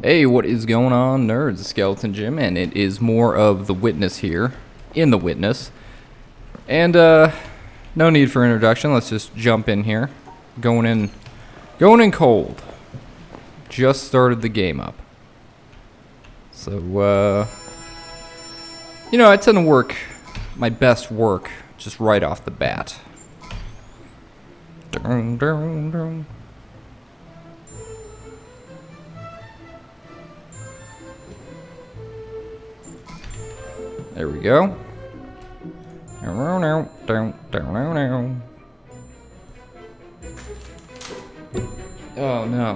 Hey, what is going on, nerds? SkeletonJim, and it is more of the Witness here, in the Witness. And, no need for introduction, let's just jump in here. Going in cold. Just started the game up. So, you know, I tend to work my best work just right off the bat. Dun, dun, dun. There we go. Oh no.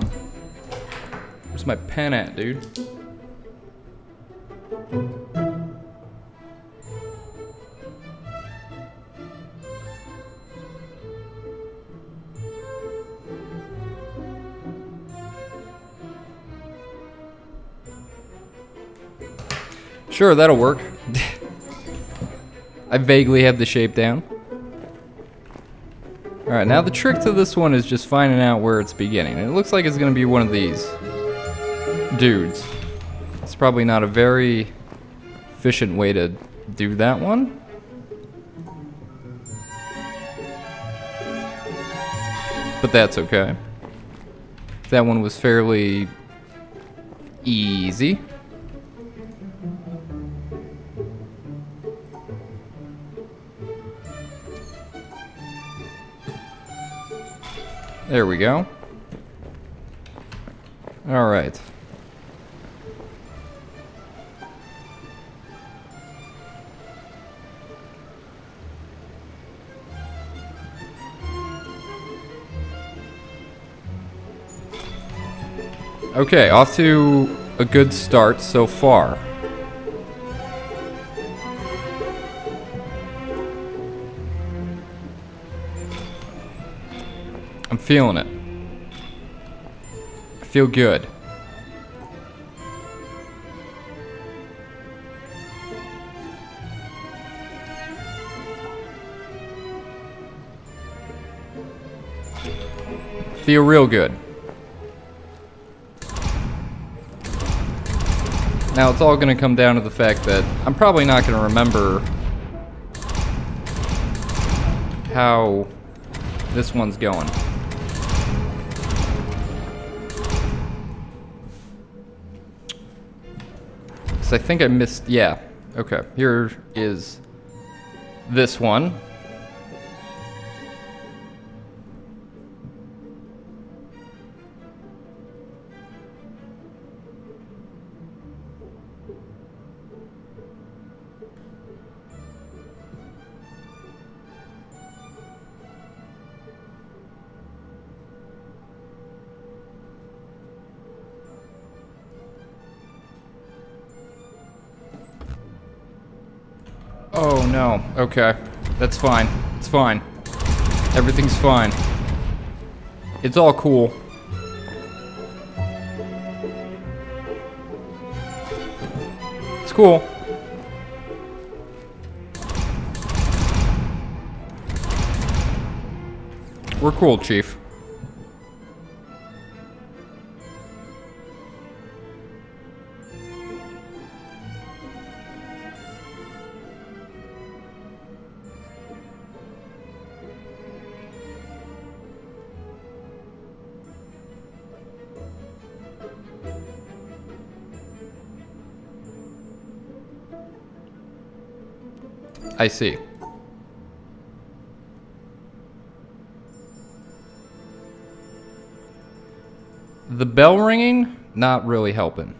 Where's my pen at, dude? Sure, that'll work. I vaguely have the shape down. Alright, now the trick to this one is just finding out where it's beginning. And it looks like it's gonna be one of these dudes. It's probably not a very efficient way to do that one. But that's okay. That one was fairly easy. There we go. All right. Okay, off to a good start so far. I'm feeling it. I feel good. Feel real good. Now it's all gonna come down to the fact that I'm probably not gonna remember how this one's going. I think I missed, yeah. Okay, here is this one. Oh no, okay. That's fine. It's fine. Everything's fine. It's all cool. It's cool. We're cool, Chief. I see. The bell ringing, not really helping.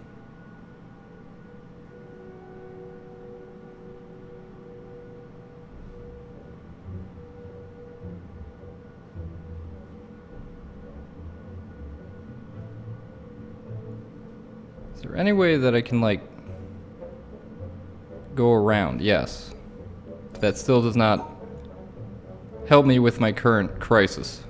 Is there any way that I can, like, go around? Yes. That still does not help me with my current crisis.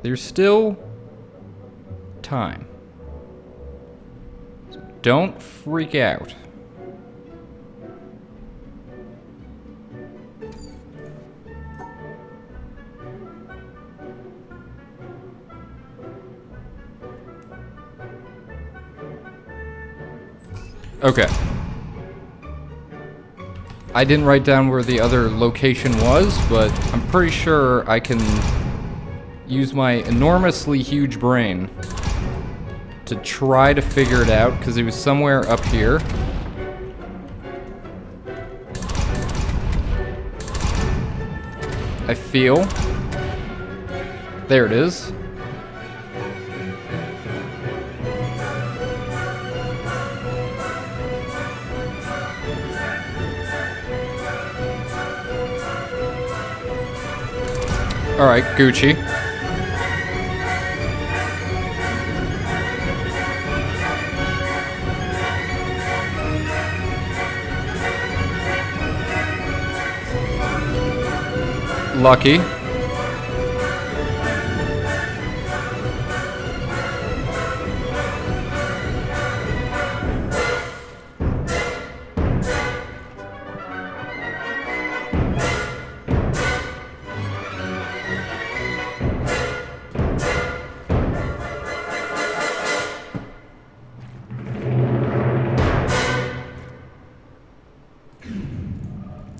There's still time. So don't freak out. Okay. I didn't write down where the other location was, but I'm pretty sure I can use my enormously huge brain to try to figure it out, because it was somewhere up here. I feel. There it is. Alright, Gucci. Lucky.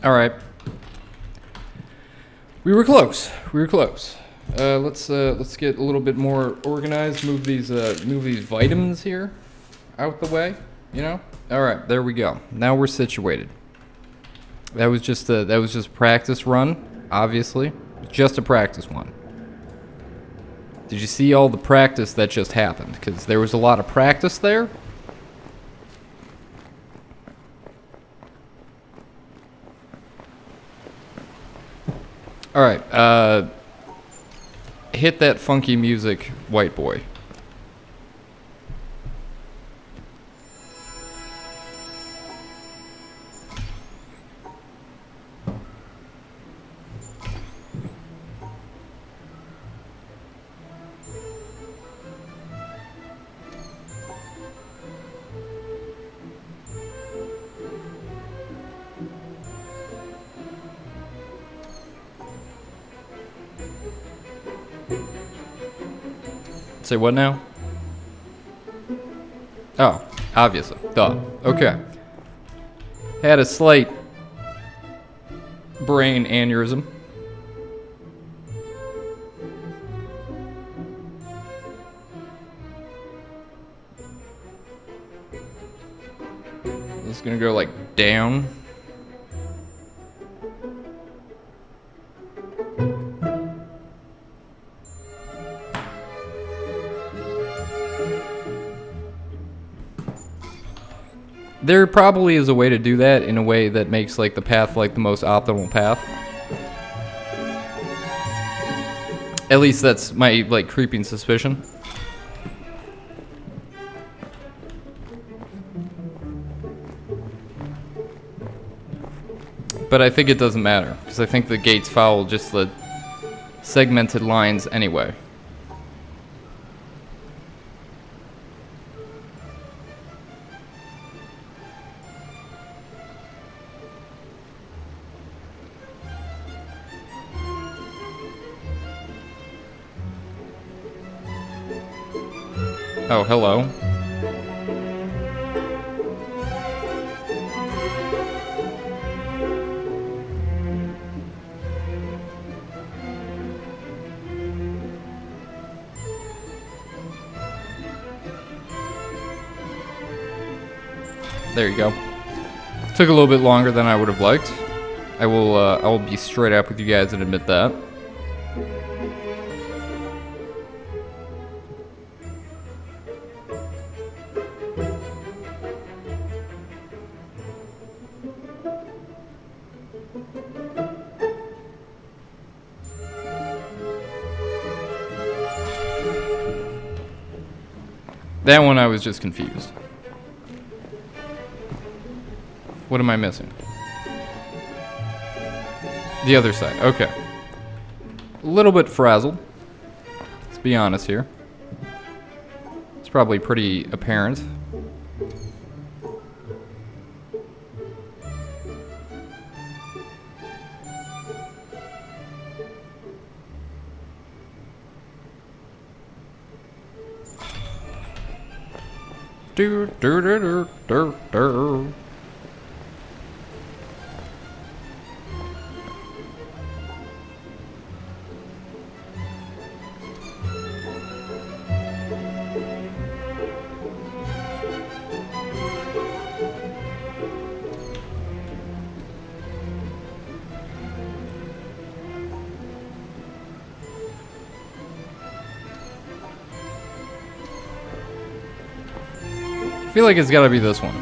All right. We were close. We were close. Let's get a little bit more organized. Move these vitamins here out the way. You know. All right. There we go. Now we're situated. That was just a practice run. Obviously, just a practice one. Did you see all the practice that just happened? Because there was a lot of practice there. All right, hit that funky music, white boy. Say what now? Oh, obviously. Duh. Okay. Had a slight brain aneurysm. It's gonna go like down. There probably is a way to do that in a way that makes like the path like the most optimal path. At least that's my like creeping suspicion. But I think it doesn't matter, because I think the gates follow just the segmented lines anyway. Oh, hello. There you go. Took a little bit longer than I would have liked. I will be straight up with you guys and admit that. That one I was just confused. What am I missing? The other side, okay. A little bit frazzled. It's be honest here. It's probably pretty apparent. Do do do do do do. I feel like it's gotta be this one.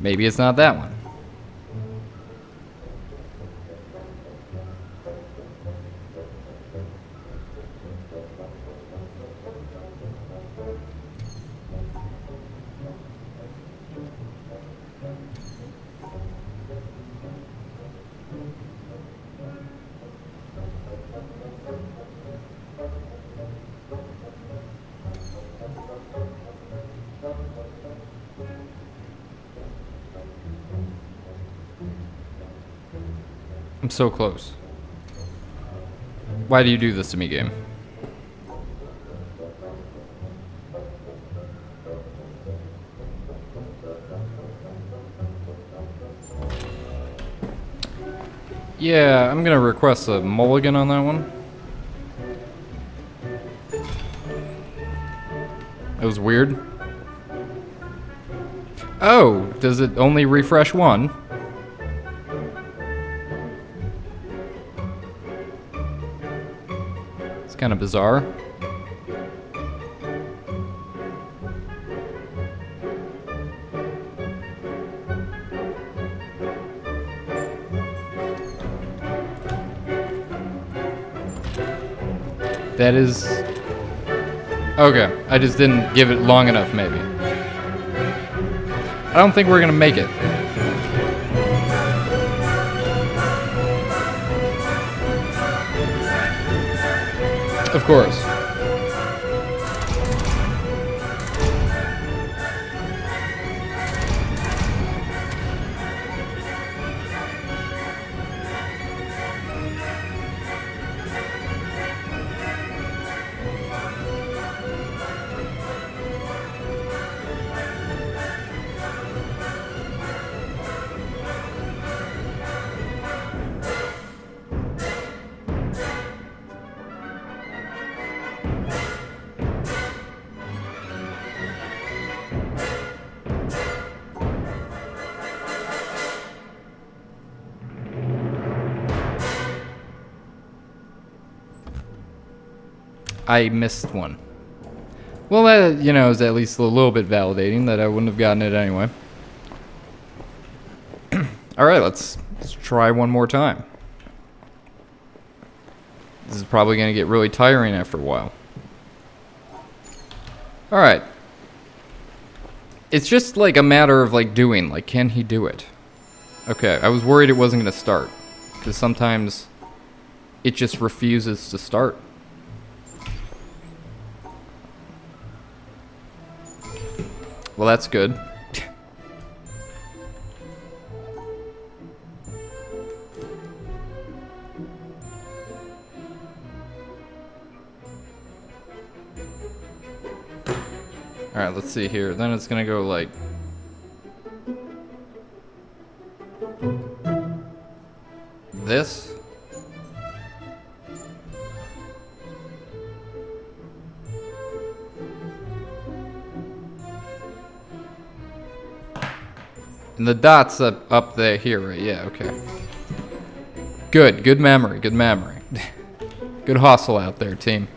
Maybe it's not that one. I'm so close. Why do you do this to me, game? Yeah, I'm gonna request a mulligan on that one. That was weird. Oh, does it only refresh one? It's kind of bizarre. That is... Okay, I just didn't give it long enough, maybe. I don't think we're gonna make it. Of course. I missed one. Well, that, you know, is at least a little bit validating that I wouldn't have gotten it anyway. Alright, let's try one more time. This is probably going to get really tiring after a while. Alright. It's just like a matter of like doing, like, can he do it? Okay, I was worried it wasn't going to start. Because sometimes it just refuses to start. Well, that's good. Alright, let's see here. Then it's gonna go like... this. And the dot's up there here, right? Yeah, okay. Good memory, good memory. Good hustle out there, team.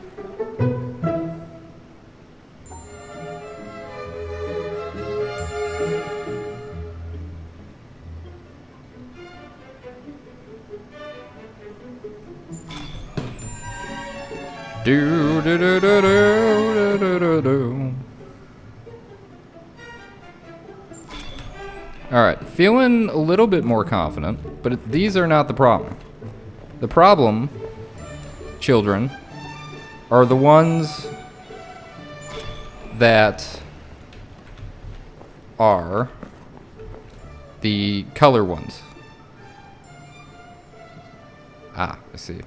Do do do do do do do do. Alright, feeling a little bit more confident, but these are not the problem. The problem, children, are the ones that are the color ones. Ah, I see.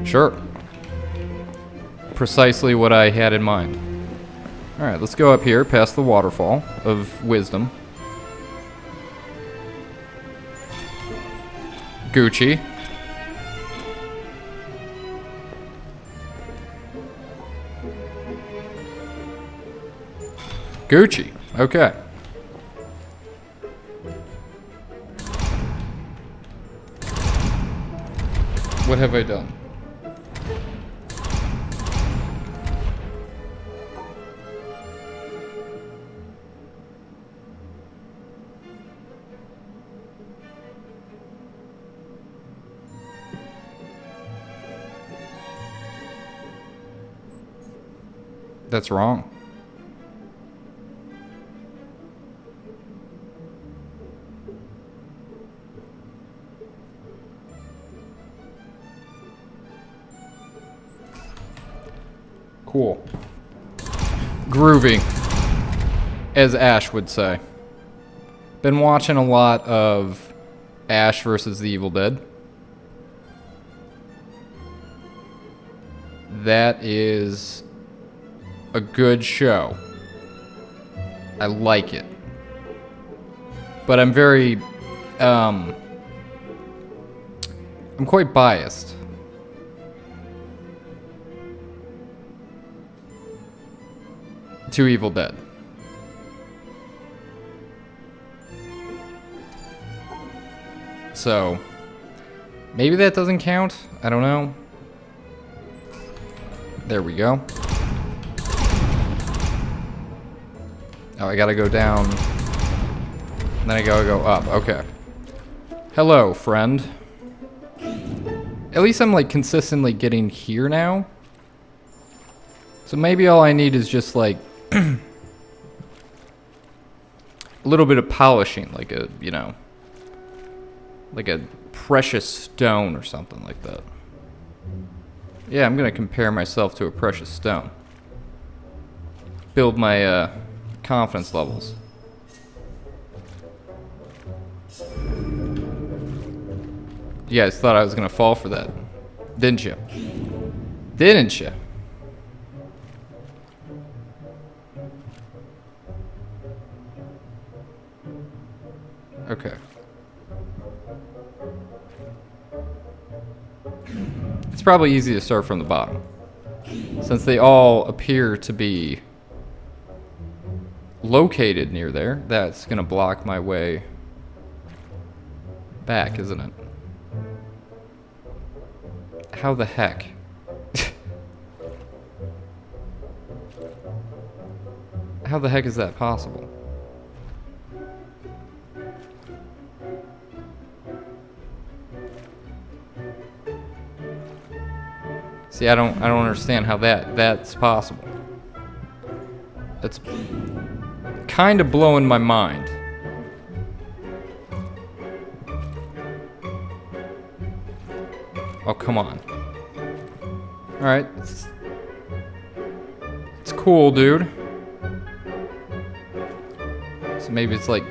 Sure. Precisely what I had in mind. Alright, let's go up here past the waterfall of wisdom. Gucci. Gucci. Okay. What have I done? That's wrong. Cool. Groovy, as Ash would say. Been watching a lot of Ash versus the Evil Dead. That is a good show. I like it. But I'm very, I'm quite biased. To Evil Dead. So, maybe that doesn't count. I don't know. There we go. Oh, I gotta go down. And then I gotta go up. Okay. Hello, friend. At least I'm like consistently getting here now. So maybe all I need is just like a little bit of polishing, like a, you know, like a precious stone or something like that. Yeah, I'm gonna compare myself to a precious stone. Build my confidence levels. You guys thought I was gonna fall for that, didn't you? Didn't you? Okay. It's probably easy to start from the bottom, since they all appear to be located near there. That's gonna block my way back, isn't it? How the heck? How the heck is that possible? See, I don't understand how that's possible. That's kind of blowing my mind. Oh, come on. Alright. It's cool, dude. So maybe it's like...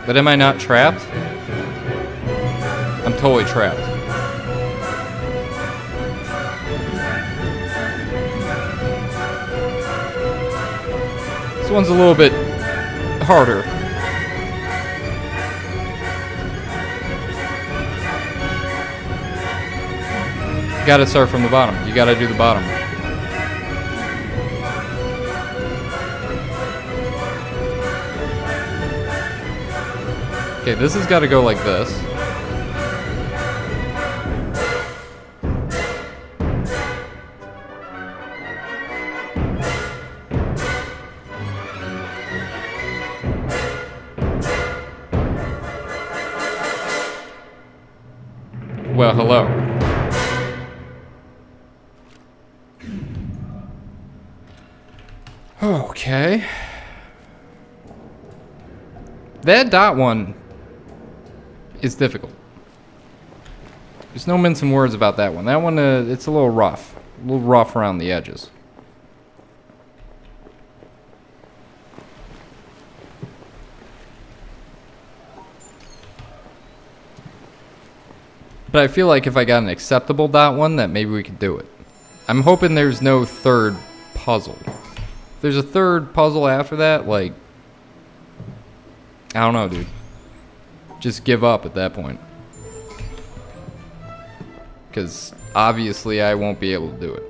But am I not trapped? I'm totally trapped. This one's a little bit harder. Gotta start from the bottom. You gotta do the bottom. Okay, this has gotta go like this. Well, hello. Okay. That dot one is difficult. There's no mincing words about that one. That one, it's a little rough. A little rough around the edges. But I feel like if I got an acceptable dot one, that maybe we could do it. I'm hoping there's no third puzzle. If there's a third puzzle after that, like, I don't know, dude. Just give up at that point. Because obviously I won't be able to do it.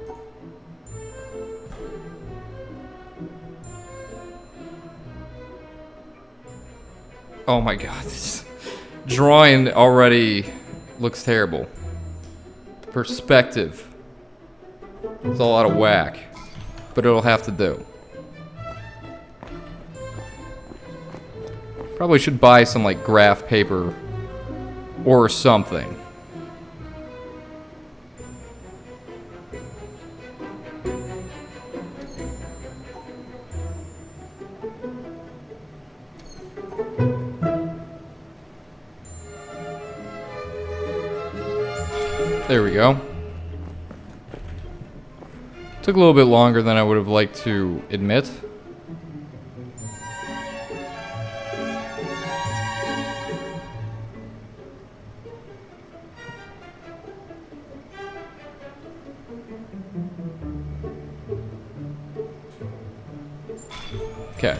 Oh my god, this drawing already looks terrible. Perspective. It's all out of whack. But it'll have to do. Probably should buy some like graph paper or something. There we go. Took a little bit longer than I would have liked to admit. Okay.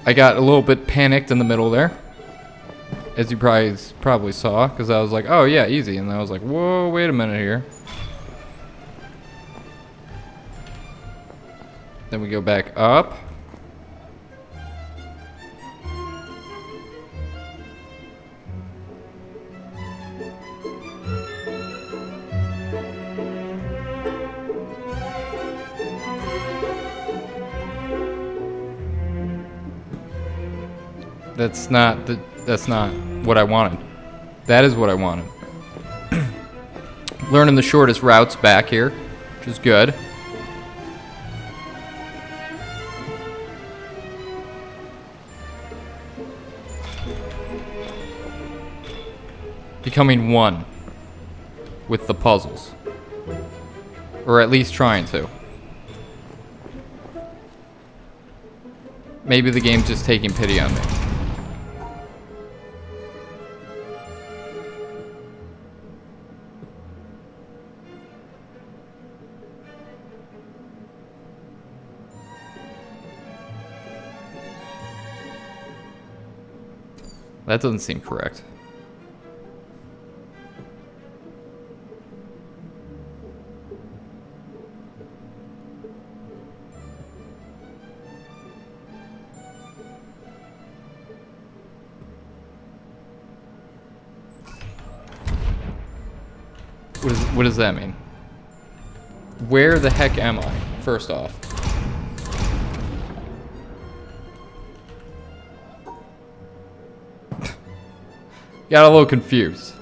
I got a little bit panicked in the middle there. As you probably saw, because I was like, oh yeah, easy. And I was like, whoa, wait a minute here. Then we go back up. That's not what I wanted. That is what I wanted. Learning the shortest routes back here, which is good. Becoming one with the puzzles. Or at least trying to. Maybe the game's just taking pity on me. That doesn't seem correct. What does that mean? Where the heck am I, first off? Got a little confused.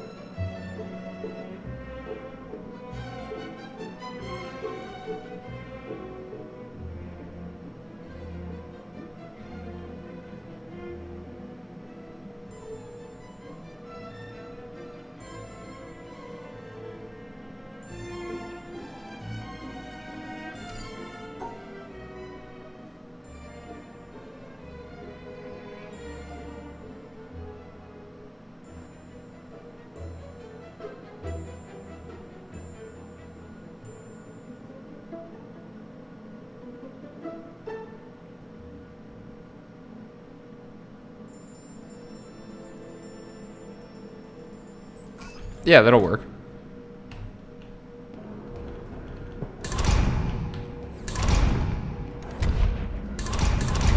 Yeah, that'll work.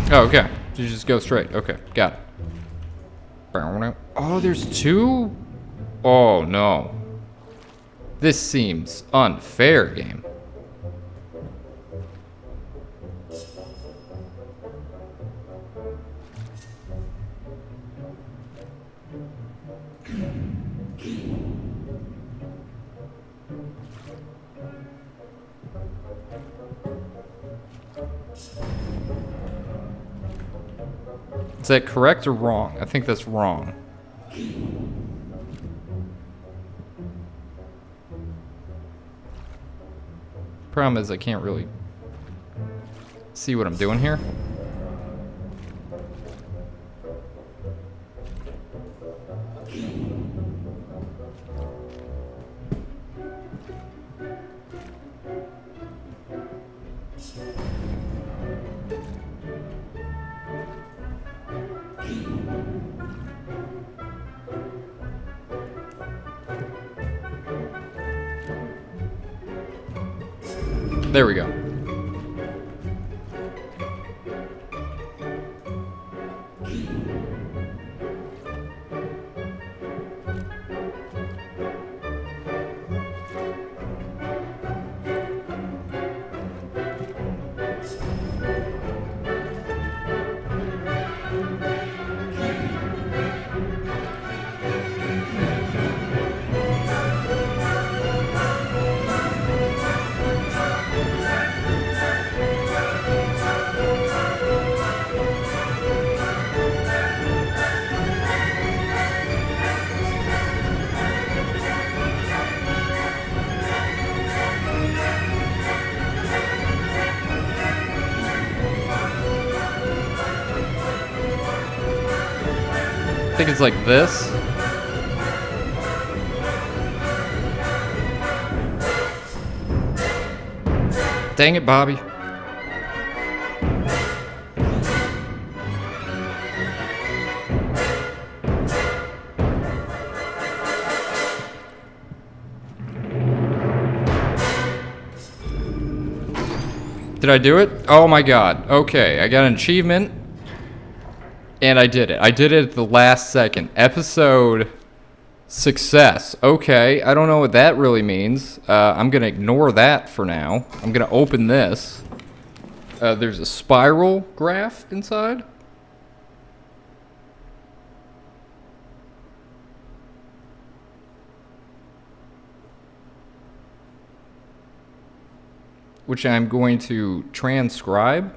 Oh, okay. You just go straight. Okay, got it. Oh, there's two? Oh, no. This seems unfair, game. Is that correct or wrong? I think that's wrong. Problem is I can't really see what I'm doing here. There we go. I think it's like this. Dang it, Bobby. Did I do it? Oh my god. Okay, I got an achievement. And I did it. I did it at the last second. Episode success. Okay, I don't know what that really means. I'm going to ignore that for now. I'm going to open this. There's a spiral graph inside. Which I'm going to transcribe.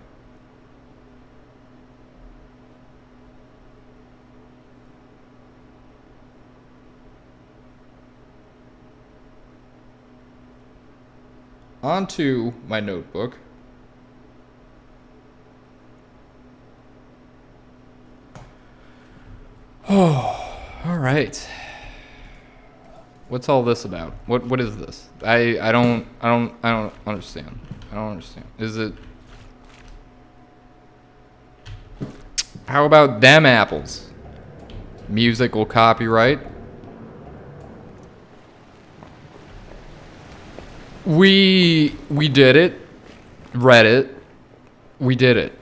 Onto my notebook. Oh, all right. What's all this about? What is this? I don't understand. I don't understand. Is it? How about them apples? Musical copyright. We did it. Read it. We did it.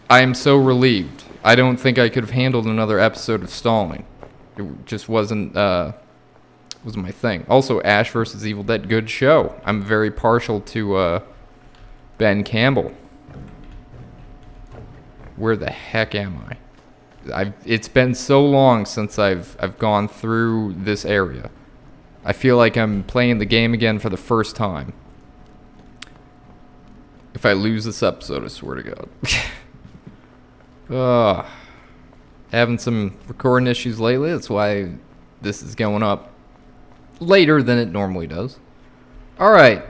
I am so relieved. I don't think I could have handled another episode of stalling. It just wasn't my thing. Also, Ash vs. Evil Dead, good show. I'm very partial to Ben Campbell. Where the heck am I? It's been so long since I've gone through this area. I feel like I'm playing the game again for the first time. If I lose this episode, I swear to God. Having some recording issues lately. That's why this is going up later than it normally does. Alright.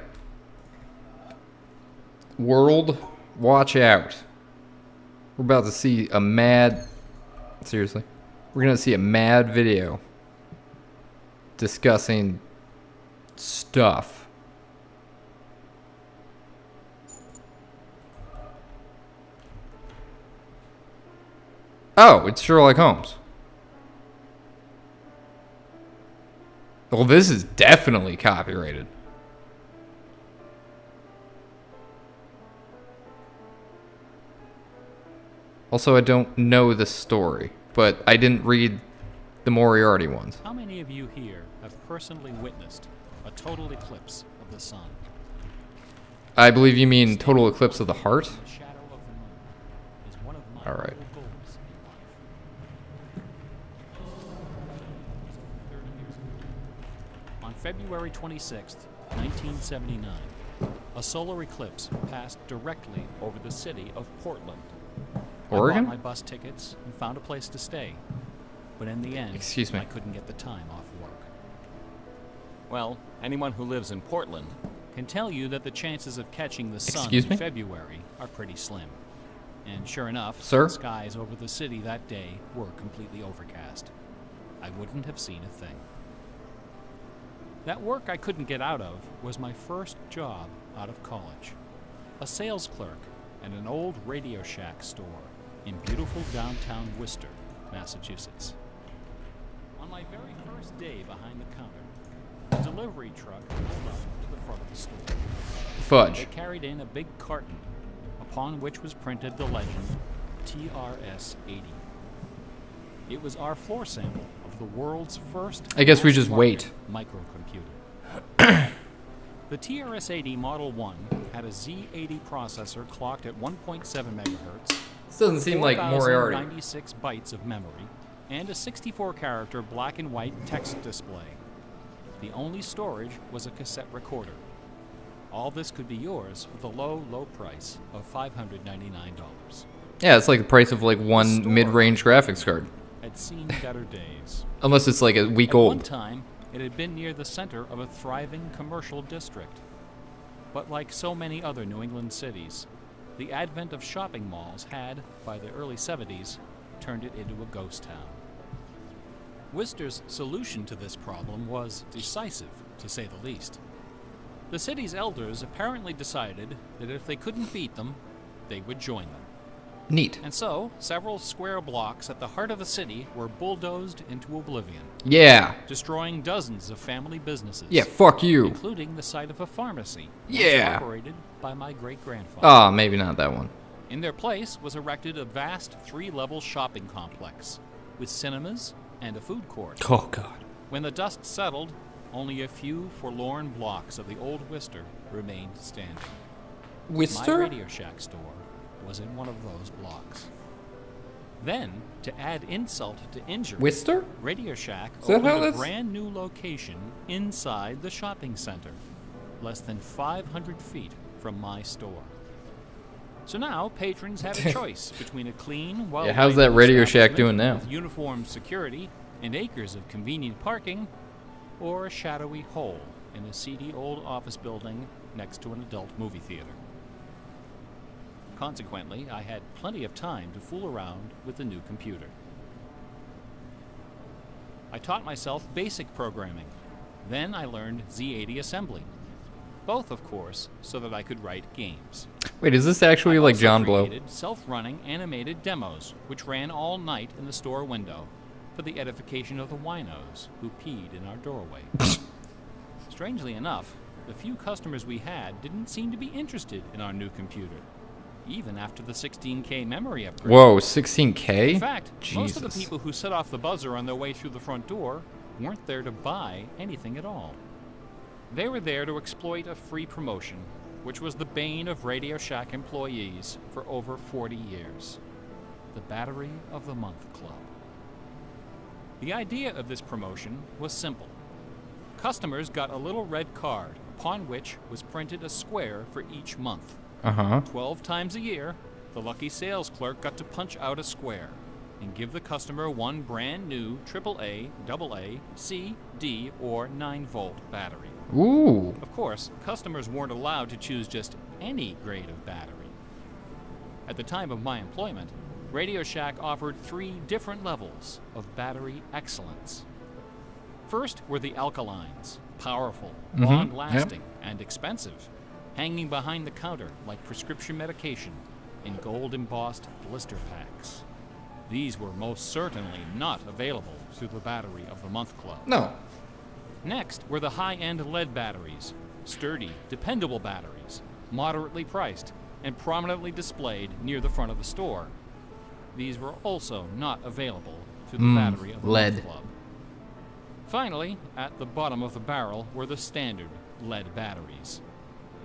World, watch out. We're about to see a mad... Seriously. We're going to see a mad video discussing stuff. Oh, it's Sherlock Holmes. Well, this is definitely copyrighted. Also, I don't know the story, but I didn't read the Moriarty ones. How many of you here have personally witnessed a total eclipse of the sun? I believe you mean total eclipse of the heart? The shadow of the moon is one of my All right. little goals in life. 30 years ago. On February 26th, 1979, a solar eclipse passed directly over the city of Portland. Oregon? I bought my bus tickets and found a place to stay. But in the end, Excuse me. I couldn't get the time off work. Well, anyone who lives in Portland can tell you that the chances of catching the sun Excuse me? in February are pretty slim. And sure enough, Sir? the skies over the city that day were completely overcast. I wouldn't have seen a thing. That work I couldn't get out of was my first job out of college. A sales clerk at an old Radio Shack store in beautiful downtown Worcester, Massachusetts. On my very first day behind the counter, a delivery truck pulled up to the front of the store. Fudge. They carried in a big carton, upon which was printed the legend TRS-80. It was our floor sample of the world's first I guess we just mass-market wait. microcomputer. The TRS-80 Model 1 had a Z80 processor clocked at 1.7 megahertz. This doesn't seem like Moriarty. 4,096 bytes of memory, and a 64-character black and white text display. The only storage was a cassette recorder. All this could be yours for the low, low price of $599. Yeah, it's like the price of like The one store mid-range graphics card. had seen better days. Unless it's like a week At one old. time, it had been near the center of a thriving commercial district. But like so many other New England cities, the advent of shopping malls had, by the early 70s, turned it into a ghost town. Worcester's solution to this problem was decisive, to say the least. The city's elders apparently decided that if they couldn't beat them, they would join them. Neat. And so, several square blocks at the heart of the city were bulldozed into oblivion, Yeah. destroying dozens of family businesses. Yeah, fuck you. Including the site of a pharmacy, Yeah. operated by my great-grandfather. Ah, maybe not that one. In their place was erected a vast 3-level shopping complex, with cinemas and a food court. Oh, God. When the dust settled, only a few forlorn blocks of the old Worcester remained standing. My Worcester? Radio Shack store was in one of those blocks. Then, to add insult to injury, Worcester? Radio Shack that how opened a that's- brand new location inside the shopping center, less than 500 feet from my store. So now patrons have a choice between a clean, well Yeah, how's that Radio Shack doing now? with uniformed security and acres of convenient parking, or a shadowy hole in a seedy old office building next to an adult movie theater. Consequently, I had plenty of time to fool around with the new computer. I taught myself basic programming. Then I learned Z80 assembly. Both, of course, so that I could write games. Wait, is this actually I like also John Blow? created self-running animated demos, which ran all night in the store window for the edification of the winos who peed in our doorway. Strangely enough, the few customers we had didn't seem to be interested in our new computer, even after the 16K memory upgrade. Whoa, 16K? In fact, most of the Jesus. people who set off the buzzer on their way through the front door weren't there to buy anything at all. They were there to exploit a free promotion, which was the bane of Radio Shack employees for over 40 years. The Battery of the Month Club. The idea of this promotion was simple. Customers got a little red card upon which was printed a square for each month. Uh-huh. 12 times a year, the lucky sales clerk got to punch out a square and give the customer one brand new AAA, AA, C, D, or 9-volt battery. Ooh. Of course, customers weren't allowed to choose just any grade of battery. At the time of my employment, Radio Shack offered 3 different levels of battery excellence. First were the alkalines, powerful, long-lasting, and expensive, hanging behind the counter like prescription medication in gold-embossed blister packs. These were most certainly not available through the Battery of the Month Club. No. Next were the high-end lead batteries, sturdy, dependable batteries, moderately priced, and prominently displayed near the front of the store. These were also not available through the Battery of the lead. Month Club. Finally, at the bottom of the barrel were the standard lead batteries.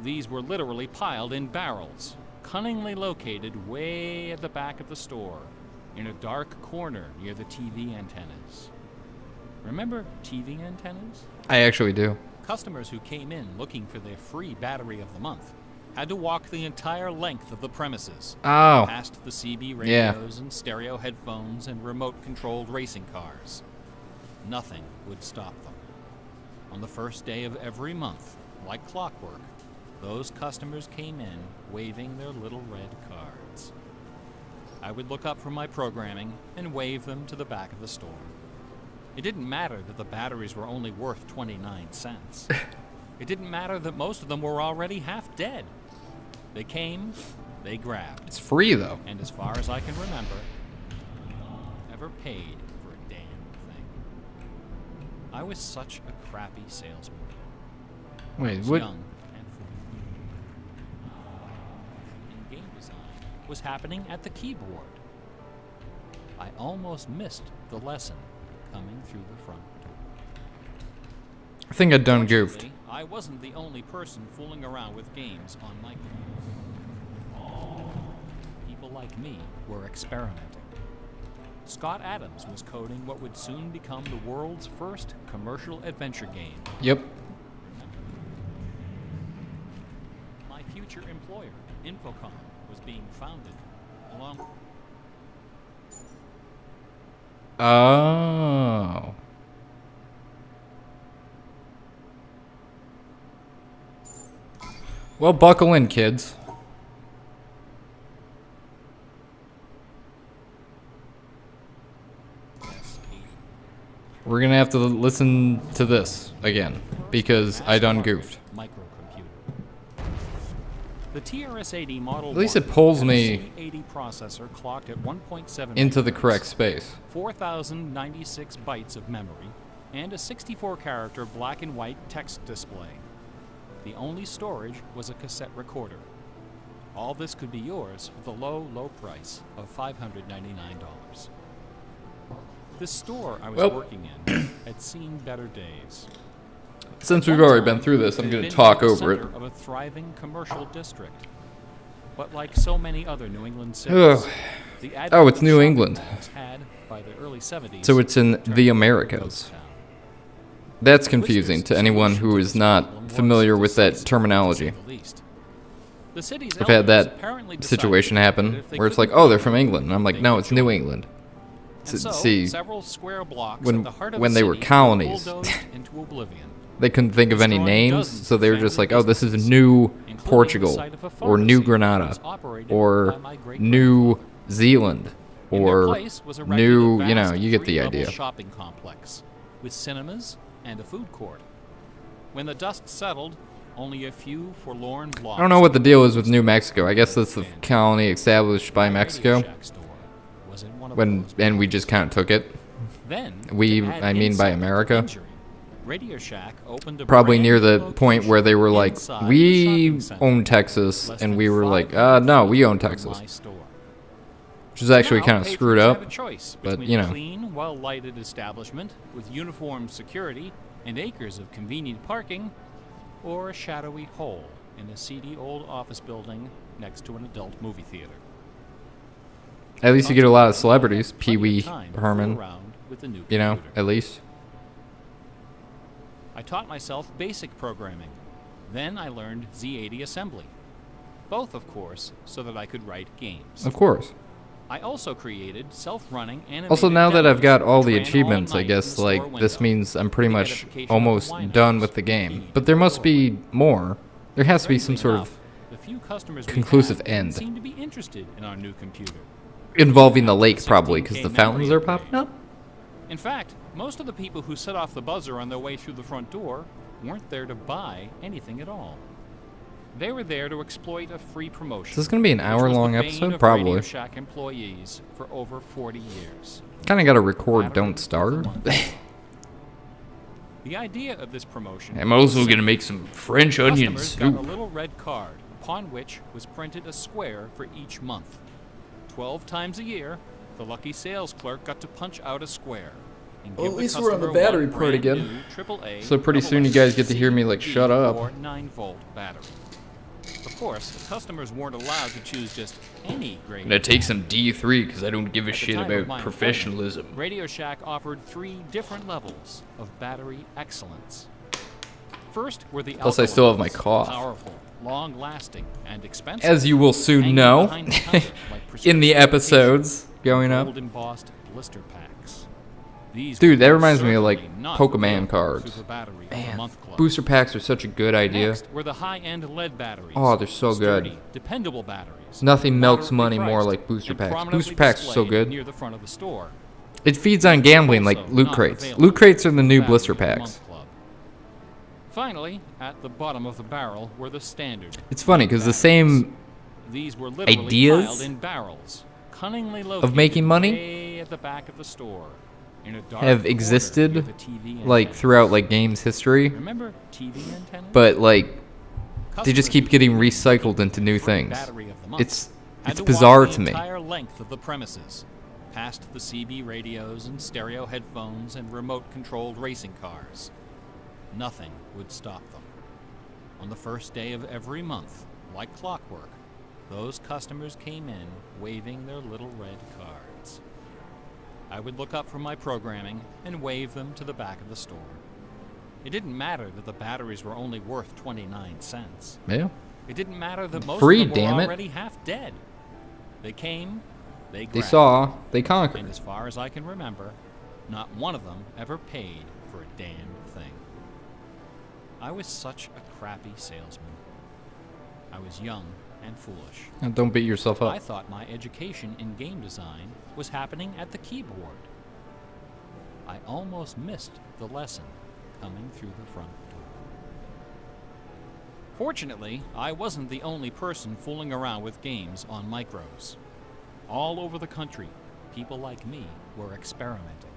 These were literally piled in barrels, cunningly located way at the back of the store, in a dark corner near the TV antennas. Remember TV antennas? I actually do. Customers who came in looking for their free Battery of the Month had to walk the entire length of the premises, Oh. past the CB Yeah. radios and stereo headphones and remote-controlled racing cars. Nothing would stop them. On the first day of every month, like clockwork, those customers came in waving their little red cards. I would look up from my programming and wave them to the back of the store. It didn't matter that the batteries were only worth 29 cents. It didn't matter that most of them were already half dead. They came, they grabbed. It's free, though. And as far as I can remember, never paid for a damn thing. I was such a crappy salesman. Wait, I was what? young and foolish. And game design was happening at the keyboard. I almost missed the lesson coming through the front door. I think I done goofed. Fortunately, I wasn't the only person fooling around with games on microphones. People like me were experimenting. Scott Adams was coding what would soon become the world's first commercial adventure game. Yep. My future employer, Infocom, was being founded along. Oh. Well, buckle in, kids. We're gonna have to listen to this again because I done goofed. Microcomputer. The TRS-80 Model At least 1 it pulls had a me C80 processor clocked at 1.7 into the megahertz, correct space. 4,096 bytes of memory, and a 64-character black and white text display. The only storage was a cassette recorder. All this could be yours for the low, low price of $599. The store I was working in had seen better days. Since At we've one already time, been through this, it I'm had gonna been talk the over it. center of a thriving commercial district. But like so many other New England cities, Ugh. the Oh, it's New shopping England. malls had, by the early 70s, So it's in turned the into a Americas. ghost town. That's confusing to anyone who is not familiar with that terminology. The city's I've had elders that apparently decided situation that happen if they where it's like, couldn't oh, they're find from it, England. And I'm like, they no, would it's New join. England. And so, See, several square blocks when- at the heart of when the they were city colonies. bulldozed into oblivion. they couldn't think of any Destroying names, dozens so they were of just like, family oh, this is businesses, New including the Portugal, site of a or New pharmacy Granada, that was operated or by my great-grandfather. New Zealand, In their or place was erected New, a you know, vast you get the three-level idea. shopping complex with cinemas and a food court. When the dust settled, only a few forlorn blocks. I don't know what the deal is with New Mexico. I guess that's the colony established by My Radio Mexico, Shack store was in one of those and we just kind of took it. Then, We, to add I mean by insult to America. injury, Radio Shack opened a Probably brand near new the point where they were like, location inside the we shopping center, own Texas, less and than we were like, 500 no, we feet own from Texas. my store. Which is actually Now, kind of screwed patrons up, have a choice but, between you a know. clean, well-lighted establishment with uniformed security and acres of convenient parking, or a shadowy hole in a seedy old office building next to an adult movie theater. At least you get a lot of Consequently, I celebrities, had plenty of Pee-wee time to fool Herman, around with the new you know, computer. at least. I taught myself basic programming. Then I learned Z80 assembly. Both, of course, so that I could write games. Of course. I also created self-running animated Also, now that I've got all the demos which ran achievements, all I night in the guess, store like, this window. means I'm pretty The much edification of almost the done winos with the game. feeding But there the must be more. There has to be some Strangely sort of enough, the few customers we conclusive had didn't end. seem to be interested in our new computer. involving the lake, 16K probably, because the fountains are memory popping up. In fact, most of the people who set off the buzzer on their way through the front door weren't there to buy anything at all. They were there to exploit a free promotion. Is this going to be an which was hour-long the bane episode? of Probably. Radio Shack employees for over 40 years. Kind of got to record Battery Don't of the Starve. month. The idea of this promotion. I'm also going to make some French onion Customers got a soup. little red card, upon which was printed a square for each month. 12 times a year, the lucky sales clerk got to punch out a square. And Well, give at the least we're on the customer battery one part again. brand new AAA So pretty soon you guys get to hear me like, shut up. Or 9-volt battery. Of course, the customers weren't allowed to choose just any grade. I'm going to take some D3 because I don't give a At the shit time of about my professionalism. employment, Radio Shack offered 3 different levels of battery excellence. First were the Plus, I alkaline still have my ones, cough. powerful, long-lasting, and expensive. As you will soon hanging know behind the counter like in the prescription episodes going up. gold embossed blister packs. These Dude, were that reminds me of certainly like not Pokemon available cards. through the Battery of the Man, Month Club. booster packs are such a good idea. Next were the high-end lead batteries. Oh, they're so good. Sturdy, dependable batteries. Nothing milks moderately money more priced, like booster and packs. prominently Booster packs are so displayed good. Near the front of the store. It feeds on gambling like Also loot not crates. available Loot crates are the new Battery blister of the packs. Month Club. Finally, at the bottom of the barrel were the standard. It's funny because the batteries. same These were literally ideas piled in barrels, cunningly located making money way at the back of the store, in a dark have corner existed near the TV like antenna. throughout like games history, Remember TV antennas? but like they just Customers keep getting usually recycled into new free things. battery of the month It's had to walk bizarre the to me. entire length of the premises, past the CB radios and stereo headphones and remote-controlled racing cars. Nothing would stop them. On the first day of every month, like clockwork, those customers came in waving their little red cards. I would look up from my programming and wave them to the back of the store. It didn't matter that the batteries were only worth 29 cents. Yeah. It didn't matter that most Free, of them damn were it. already half dead. They came, they grabbed. They saw, they And conquered. as far as I can remember, not one of them ever paid for a damn thing. I was such a crappy salesman. I was young and foolish. And don't beat yourself I up. thought my education in game design was happening at the keyboard. I almost missed the lesson coming through the front door. Fortunately, I wasn't the only person fooling around with games on micros. All over the country, people like me were experimenting.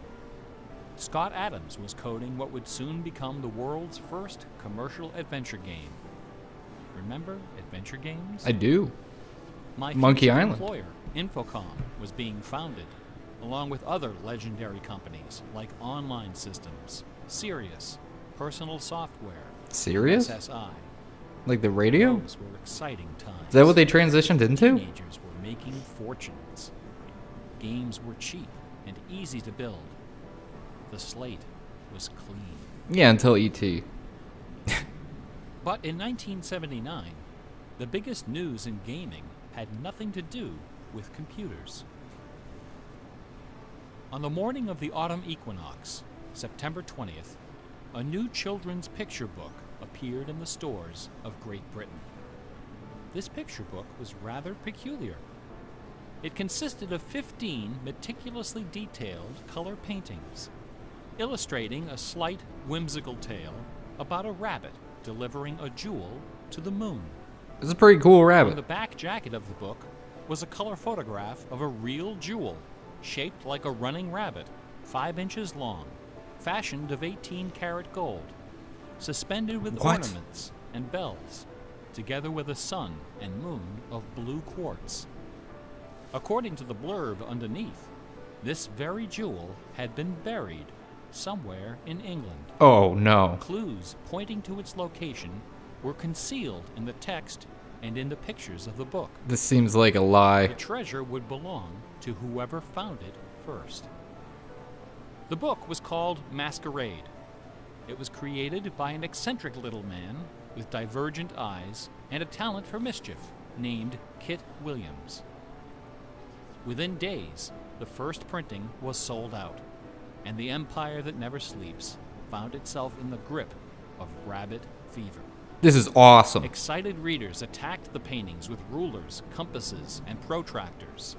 Scott Adams was coding what would soon become the world's first commercial adventure game. Remember adventure games? I do. My Monkey future Island. employer, Infocom, was being founded, along with other legendary companies like Online Systems, Sirius, Personal Software, Serious? SSI. Like the radio? Those were exciting times. Is that what they transitioned into? Teenagers were making fortunes. Games were cheap and easy to build. The slate was clean. Yeah, until E ET. But in 1979, the biggest news in gaming had nothing to do with computers. On the morning of the autumn equinox, September 20th, a new children's picture book appeared in the stores of Great Britain. This picture book was rather peculiar. It consisted of 15 meticulously detailed color paintings, illustrating a slight whimsical tale about a rabbit delivering a jewel to the moon. It's a pretty cool On rabbit. the back jacket of the book was a color photograph of a real jewel, shaped like a running rabbit, 5 inches long, fashioned of 18-karat gold, suspended with What? ornaments and bells, together with a sun and moon of blue quartz. According to the blurb underneath, this very jewel had been buried somewhere in England. Oh no. Clues pointing to its location were concealed in the text and in the pictures of the book. This seems like a The lie. treasure would belong to whoever found it first. The book was called Masquerade. It was created by an eccentric little man with divergent eyes and a talent for mischief named Kit Williams. Within days, the first printing was sold out, and the empire that never sleeps found itself in the grip of rabbit fever. This is awesome. Excited readers attacked the paintings with rulers, compasses, and protractors.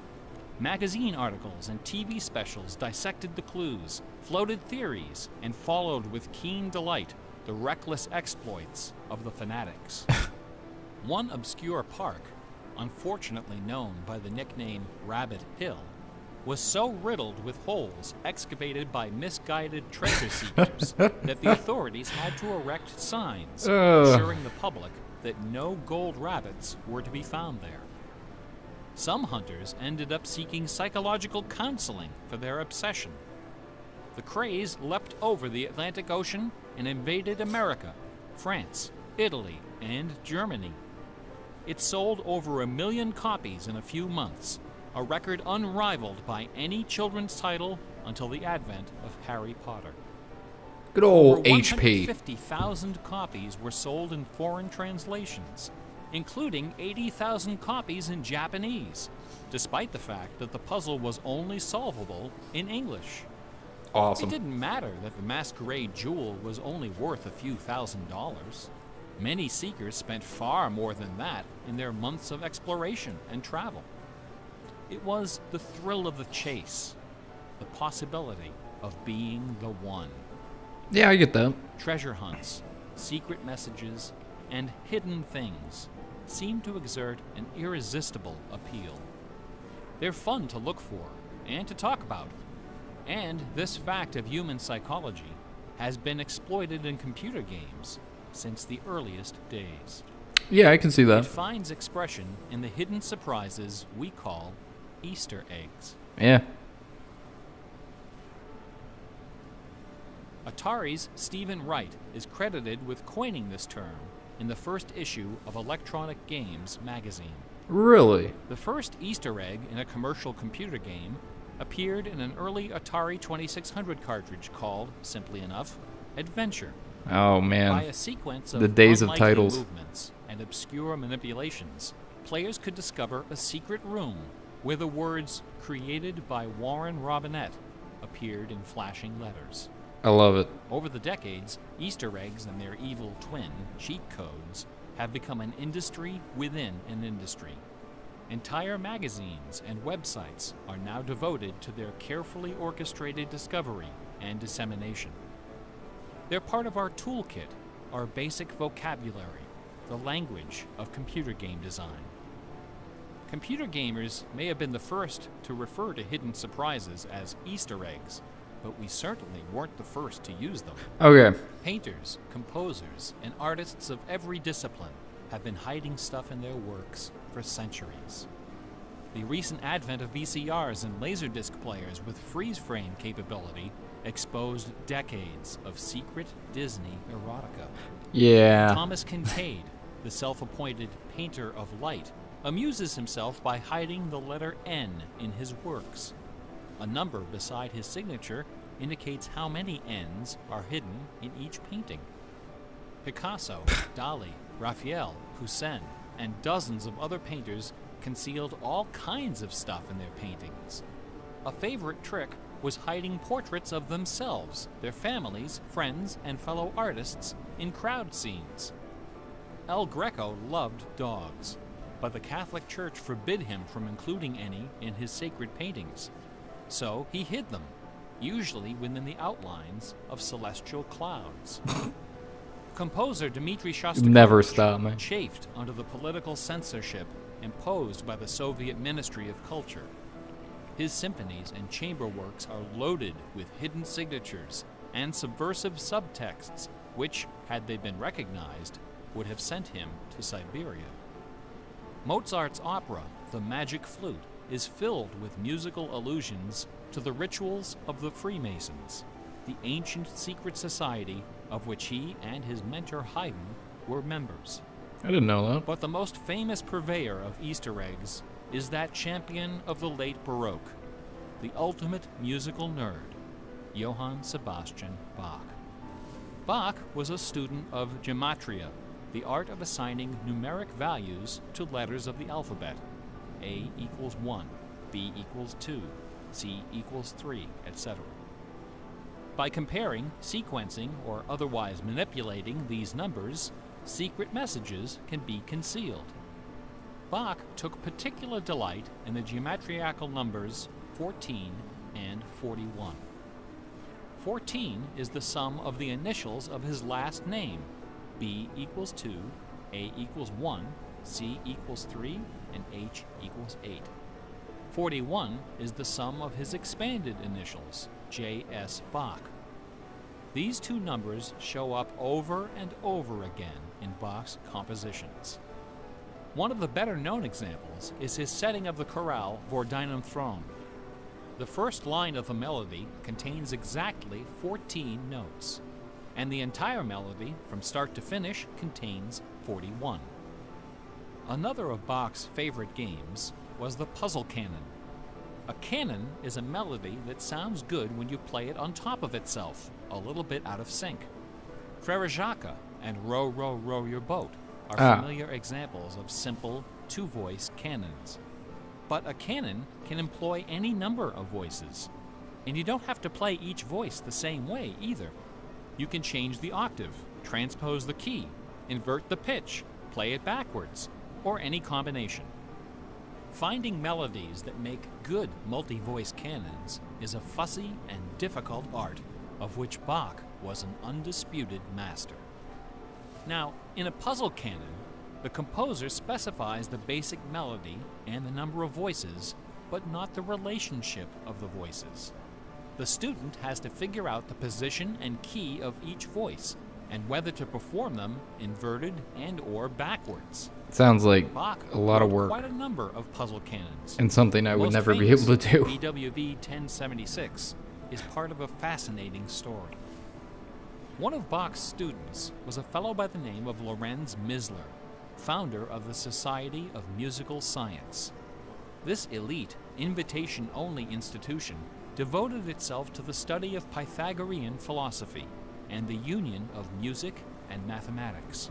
Magazine articles and TV specials dissected the clues, floated theories, and followed with keen delight the reckless exploits of the fanatics. One obscure park, unfortunately known by the nickname Rabbit Hill, was so riddled with holes excavated by misguided treasure seekers that the authorities had to erect signs assuring the public that no gold rabbits were to be found there. Some hunters ended up seeking psychological counseling for their obsession. The craze leapt over the Atlantic Ocean and invaded America, France, Italy, and Germany. It sold over 1 million copies in a few months, a record unrivaled by any children's title until the advent of Harry Potter. Good old Over HP. 150,000 copies were sold in foreign translations, including 80,000 copies in Japanese, despite the fact that the puzzle was only solvable in English. Awesome. It didn't matter that the masquerade jewel was only worth a few $1,000s. Many seekers spent far more than that in their months of exploration and travel. It was the thrill of the chase, the possibility of being the one. Yeah, I get that. Treasure hunts, secret messages, and hidden things seem to exert an irresistible appeal. They're fun to look for and to talk about, and this fact of human psychology has been exploited in computer games since the earliest days. Yeah, I can see It that. finds expression in the hidden surprises we call Easter eggs. Yeah. Atari's Stephen Wright is credited with coining this term in the first issue of Electronic Games magazine. Really? The first Easter egg in a commercial computer game appeared in an early Atari 2600 cartridge called, simply enough, Adventure. Oh, By man. a sequence of The days of unlikely titles. movements and obscure manipulations, players could discover a secret room where the words "created by Warren Robinette" appeared in flashing letters. I love it. Over the decades, Easter eggs and their evil twin, cheat codes, have become an industry within an industry. Entire magazines and websites are now devoted to their carefully orchestrated discovery and dissemination. They're part of our toolkit, our basic vocabulary, the language of computer game design. Computer gamers may have been the first to refer to hidden surprises as Easter eggs, but we certainly weren't the first to use them. Okay. Painters, composers, and artists of every discipline have been hiding stuff in their works for centuries. The recent advent of VCRs and Laserdisc players with freeze-frame capability exposed decades of secret Disney erotica. Yeah. Thomas Kincaid, the self-appointed painter of light, amuses himself by hiding the letter N in his works. A number beside his signature indicates how many N's are hidden in each painting. Picasso, Dali, Raphael, Poussin, and dozens of other painters concealed all kinds of stuff in their paintings. A favorite trick was hiding portraits of themselves, their families, friends, and fellow artists in crowd scenes. El Greco loved dogs, but the Catholic Church forbid him from including any in his sacred paintings. So he hid them, usually within the outlines of celestial clouds. Composer Dmitri Shostakovich Never stop, man. chafed under the political censorship imposed by the Soviet Ministry of Culture. His symphonies and chamber works are loaded with hidden signatures and subversive subtexts, which, had they been recognized, would have sent him to Siberia. Mozart's opera, The Magic Flute, is filled with musical allusions to the rituals of the Freemasons, the ancient secret society of which he and his mentor Haydn were members. I didn't know that. But the most famous purveyor of Easter eggs is that champion of the late Baroque, the ultimate musical nerd, Johann Sebastian Bach. Bach was a student of gematria, the art of assigning numeric values to letters of the alphabet. A equals 1, B equals 2, C equals 3, etc. By comparing, sequencing, or otherwise manipulating these numbers, secret messages can be concealed. Bach took particular delight in the geometrical numbers 14 and 41. 14 is the sum of the initials of his last name. B equals 2, A equals 1, C equals 3, and H equals 8. 41 is the sum of his expanded initials, J.S. Bach. These two numbers show up over and over again in Bach's compositions. One of the better-known examples is his setting of the chorale Vor deinem Thron. The first line of the melody contains exactly 14 notes, and the entire melody, from start to finish, contains 41. Another of Bach's favorite games was the puzzle canon. A canon is a melody that sounds good when you play it on top of itself, a little bit out of sync. Frere Jacques and Row, Row, Row Your Boat are familiar examples of simple, two-voice canons. But a canon can employ any number of voices, and you don't have to play each voice the same way either. You can change the octave, transpose the key, invert the pitch, play it backwards, or any combination. Finding melodies that make good multi-voice canons is a fussy and difficult art, of which Bach was an undisputed master. Now, in a puzzle canon, the composer specifies the basic melody and the number of voices, but not the relationship of the voices. The student has to figure out the position and key of each voice, and whether to perform them inverted and/or backwards. Sounds like Bach a lot of work. Quite a number of puzzle canons. And something I would Most never be famous, able to do. BWV 1076 is part of a fascinating story. One of Bach's students was a fellow by the name of Lorenz Misler, founder of the Society of Musical Science. This elite, invitation-only institution devoted itself to the study of Pythagorean philosophy and the union of music and mathematics.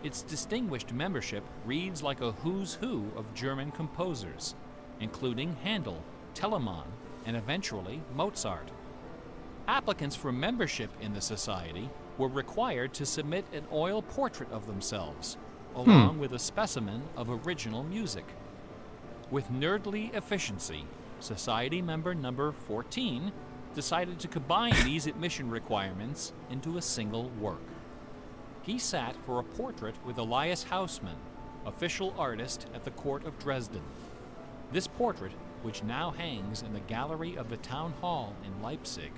Its distinguished membership reads like a who's who of German composers, including Handel, Telemann, and eventually Mozart. Applicants for membership in the society were required to submit an oil portrait of themselves, along with a specimen of original music. With nerdly efficiency, Society member number 14 decided to combine these admission requirements into a single work. He sat for a portrait with Elias Haussmann, official artist at the court of Dresden. This portrait, which now hangs in the gallery of the town hall in Leipzig,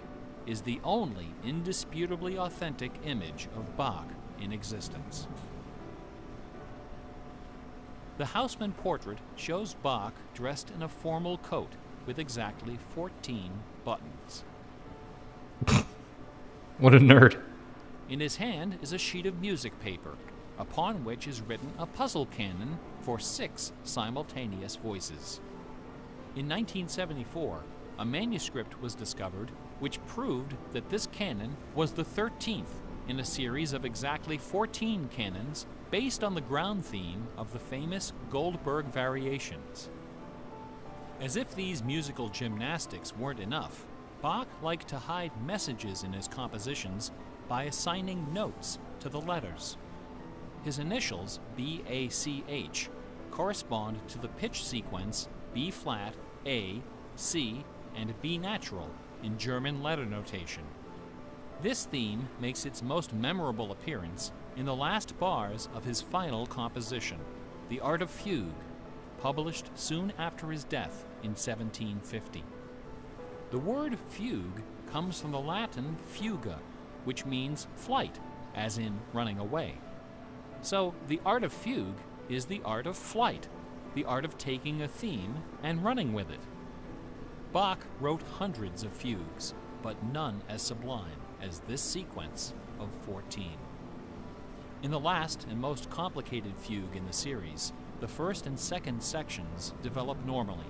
is the only indisputably authentic image of Bach in existence. The Haussmann portrait shows Bach dressed in a formal coat with exactly 14 buttons. What a nerd. In his hand is a sheet of music paper, upon which is written a puzzle canon for 6 simultaneous voices. In 1974, a manuscript was discovered which proved that this canon was the 13th in a series of exactly 14 canons based on the ground theme of the famous Goldberg variations. As if these musical gymnastics weren't enough, Bach liked to hide messages in his compositions by assigning notes to the letters. His initials, B-A-C-H, correspond to the pitch sequence B flat, A, C, and B natural in German letter notation. This theme makes its most memorable appearance in the last bars of his final composition, The Art of Fugue, published soon after his death in 1750. The word fugue comes from the Latin fuga, which means flight, as in running away. So the art of fugue is the art of flight, the art of taking a theme and running with it. Bach wrote hundreds of fugues, but none as sublime as this sequence of 14. In the last and most complicated fugue in the series, the first and second sections develop normally.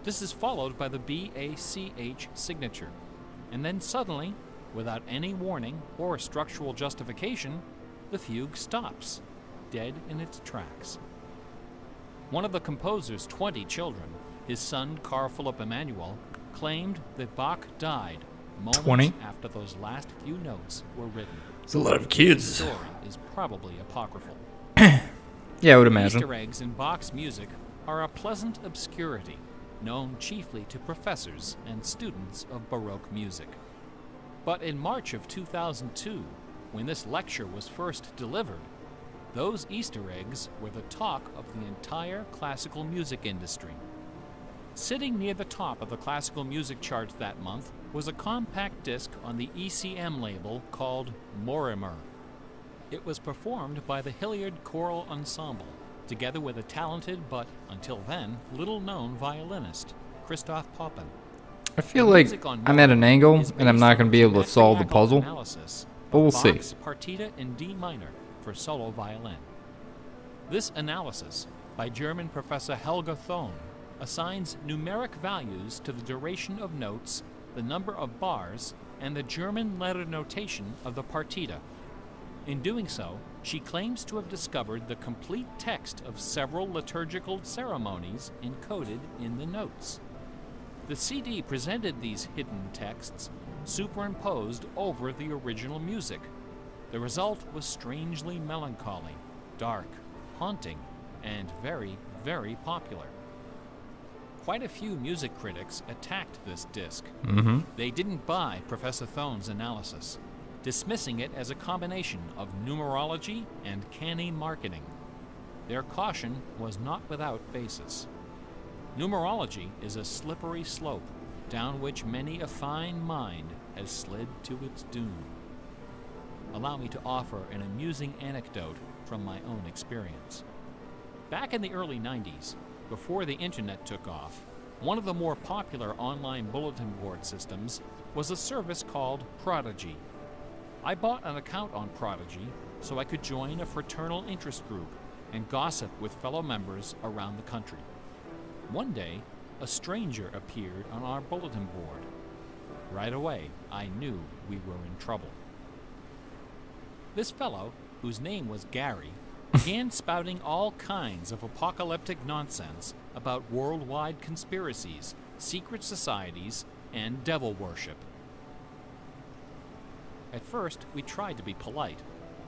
This is followed by the B-A-C-H signature, and then suddenly, without any warning or structural justification, the fugue stops, dead in its tracks. One of the composer's 20 children, his son Carl Philipp Emanuel, claimed that Bach died moments 20? after those last few notes were written. It's a lot of The kids. story is probably apocryphal. Yeah, I would imagine. Easter eggs in Bach's music are a pleasant obscurity, known chiefly to professors and students of Baroque music. But in March of 2002, when this lecture was first delivered, those Easter eggs were the talk of the entire classical music industry. Sitting near the top of the classical music charts that month was a compact disc on the ECM label called Mortimer. It was performed by the Hilliard Choral Ensemble, together with a talented but, until then, little-known violinist, Christoph Poppen. I feel like I'm at an angle and I'm not going to be able to solve the puzzle, but we'll see. Bach's Partita in D minor for solo violin. This analysis, by German professor Helga Thon, assigns numeric values to the duration of notes, the number of bars, and the German letter notation of the partita. In doing so, she claims to have discovered the complete text of several liturgical ceremonies encoded in the notes. The CD presented these hidden texts superimposed over the original music. The result was strangely melancholy, dark, haunting, and very, very popular. Quite a few music critics attacked this disc. They didn't buy Professor Thon's analysis, dismissing it as a combination of numerology and canny marketing. Their caution was not without basis. Numerology is a slippery slope down which many a fine mind has slid to its doom. Allow me to offer an amusing anecdote from my own experience. Back in the early 90s, before the internet took off, one of the more popular online bulletin board systems was a service called Prodigy. I bought an account on Prodigy so I could join a fraternal interest group and gossip with fellow members around the country. One day, a stranger appeared on our bulletin board. Right away, I knew we were in trouble. This fellow, whose name was Gary, began spouting all kinds of apocalyptic nonsense about worldwide conspiracies, secret societies, and devil worship. At first, we tried to be polite.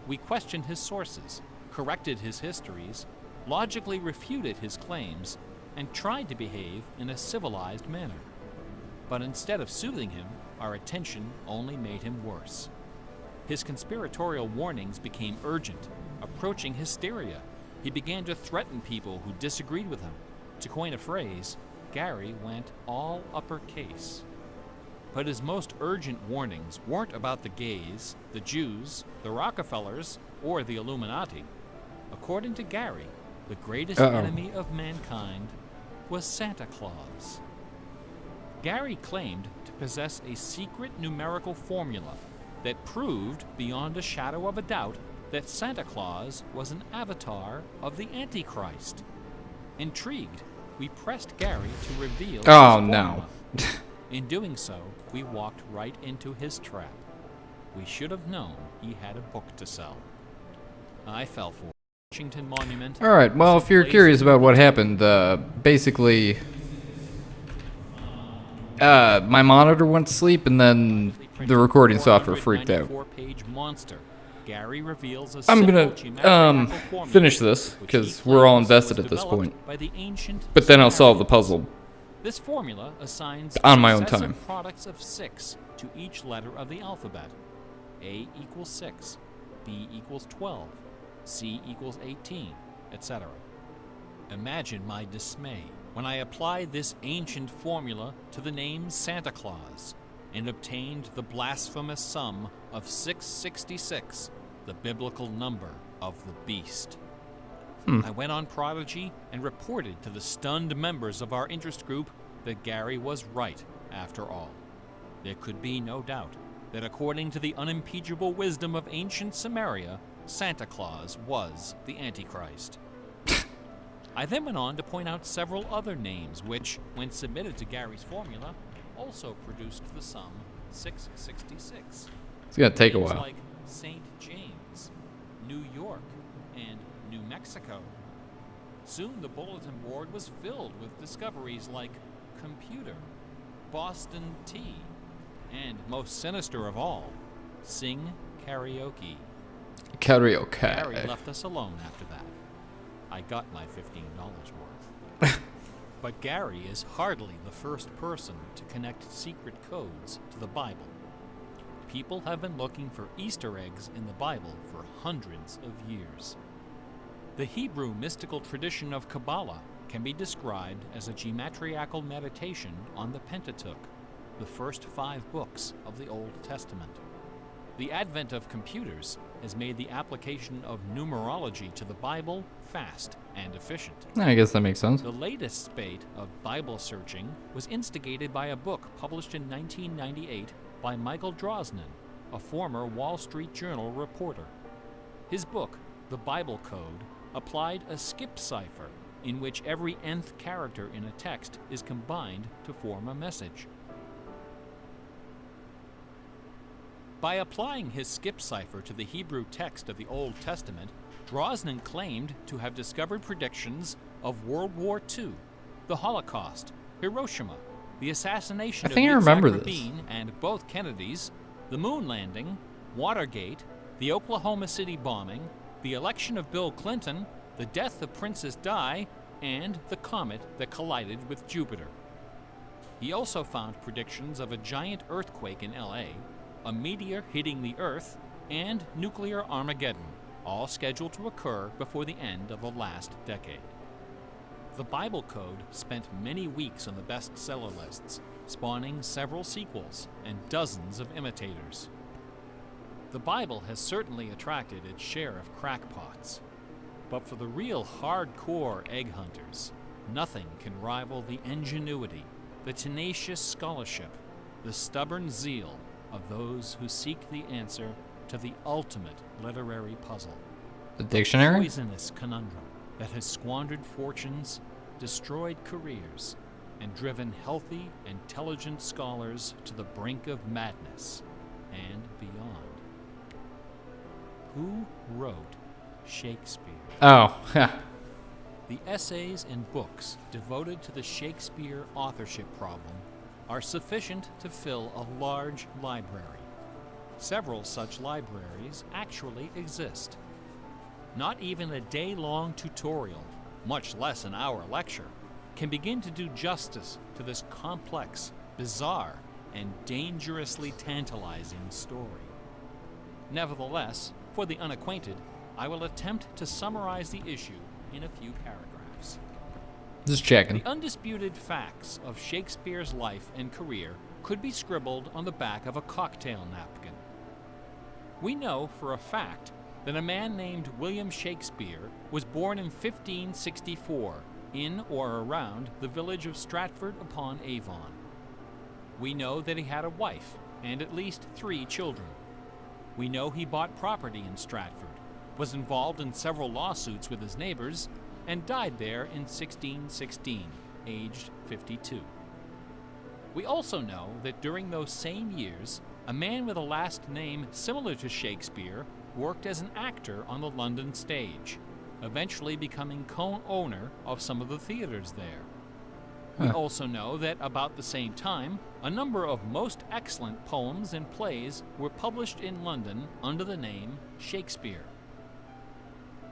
We questioned his sources, corrected his histories, logically refuted his claims, and tried to behave in a civilized manner. But instead of soothing him, our attention only made him worse. His conspiratorial warnings became urgent, approaching hysteria. He began to threaten people who disagreed with him. To coin a phrase, Gary went all uppercase. But his most urgent warnings weren't about the gays, the Jews, the Rockefellers, or the Illuminati. According to Gary, the greatest enemy of mankind was Santa Claus. Gary claimed to possess a secret numerical formula that proved beyond a shadow of a doubt that Santa Claus was an avatar of the Antichrist. Intrigued, we pressed Gary to reveal his formula. In doing so, we walked right into his trap. We should have known he had a book to sell. I fell for it. Washington Monument. All right, well, if you're curious about what happened, basically, my monitor went to sleep, and then the recording software freaked out. Monster. Gary reveals a I'm gonna finish this because we're all invested at this point. But then I'll solve the puzzle. This formula assigns on my own time products of 6 to each letter of the alphabet. A equals 6, B equals 12, C equals 18, etc. Imagine my dismay when I applied this ancient formula to the name Santa Claus and obtained the blasphemous sum of 666, the biblical number of the beast. I went on Prodigy and reported to the stunned members of our interest group that Gary was right after all. There could be no doubt that according to the unimpeachable wisdom of ancient Samaria, Santa Claus was the Antichrist. I then went on to point out several other names which, when submitted to Gary's formula, also produced the sum 666. It's gonna take a Names while. Like St. James, New York, and New Mexico. Soon the bulletin board was filled with discoveries like computer, Boston tea, and most sinister of all, sing karaoke. Gary left us alone after that. I got my $15 worth. But Gary is hardly the first person to connect secret codes to the Bible. People have been looking for Easter eggs in the Bible for hundreds of years. The Hebrew mystical tradition of Kabbalah can be described as a geometriacal meditation on the Pentateuch, the first 5 books of the Old Testament. The advent of computers has made the application of numerology to the Bible fast and efficient. I guess that makes sense. The latest spate of Bible searching was instigated by a book published in 1998 by Michael Drosnin, a former Wall Street Journal reporter. His book, The Bible Code, applied a skip cipher in which every nth character in a text is combined to form a message. By applying his skip cipher to the Hebrew text of the Old Testament, Drosnin claimed to have discovered predictions of World War II, the Holocaust, Hiroshima, the assassination of remember Yitzhak this. Rabin and both Kennedys, the moon landing, Watergate, the Oklahoma City bombing, the election of Bill Clinton, the death of Princess Di, and the comet that collided with Jupiter. He also found predictions of a giant earthquake in LA, a meteor hitting the Earth, and nuclear Armageddon, all scheduled to occur before the end of the last decade. The Bible Code spent many weeks on the bestseller lists, spawning several sequels and dozens of imitators. The Bible has certainly attracted its share of crackpots, but for the real hardcore egg hunters, nothing can rival the ingenuity, the tenacious scholarship, the stubborn zeal of those who seek the answer to the ultimate literary puzzle. The dictionary? Poisonous conundrum that has squandered fortunes, destroyed careers, and driven healthy, intelligent scholars to the brink of madness and beyond. Who wrote Shakespeare? Oh, The essays and books devoted to the Shakespeare authorship problem are sufficient to fill a large library. Several such libraries actually exist. Not even a day-long tutorial, much less an hour lecture, can begin to do justice to this complex, bizarre, and dangerously tantalizing story. Nevertheless, for the unacquainted, I will attempt to summarize the issue in a few paragraphs. just checking. The undisputed facts of Shakespeare's life and career could be scribbled on the back of a cocktail napkin. We know for a fact that a man named William Shakespeare was born in 1564 in or around the village of Stratford-upon-Avon. We know that he had a wife and at least 3 children. We know he bought property in Stratford, was involved in several lawsuits with his neighbors, and died there in 1616, aged 52. We also know that during those same years, a man with a last name similar to Shakespeare worked as an actor on the London stage, eventually becoming co-owner of some of the theaters there. We also know that about the same time, a number of most excellent poems and plays were published in London under the name Shakespeare.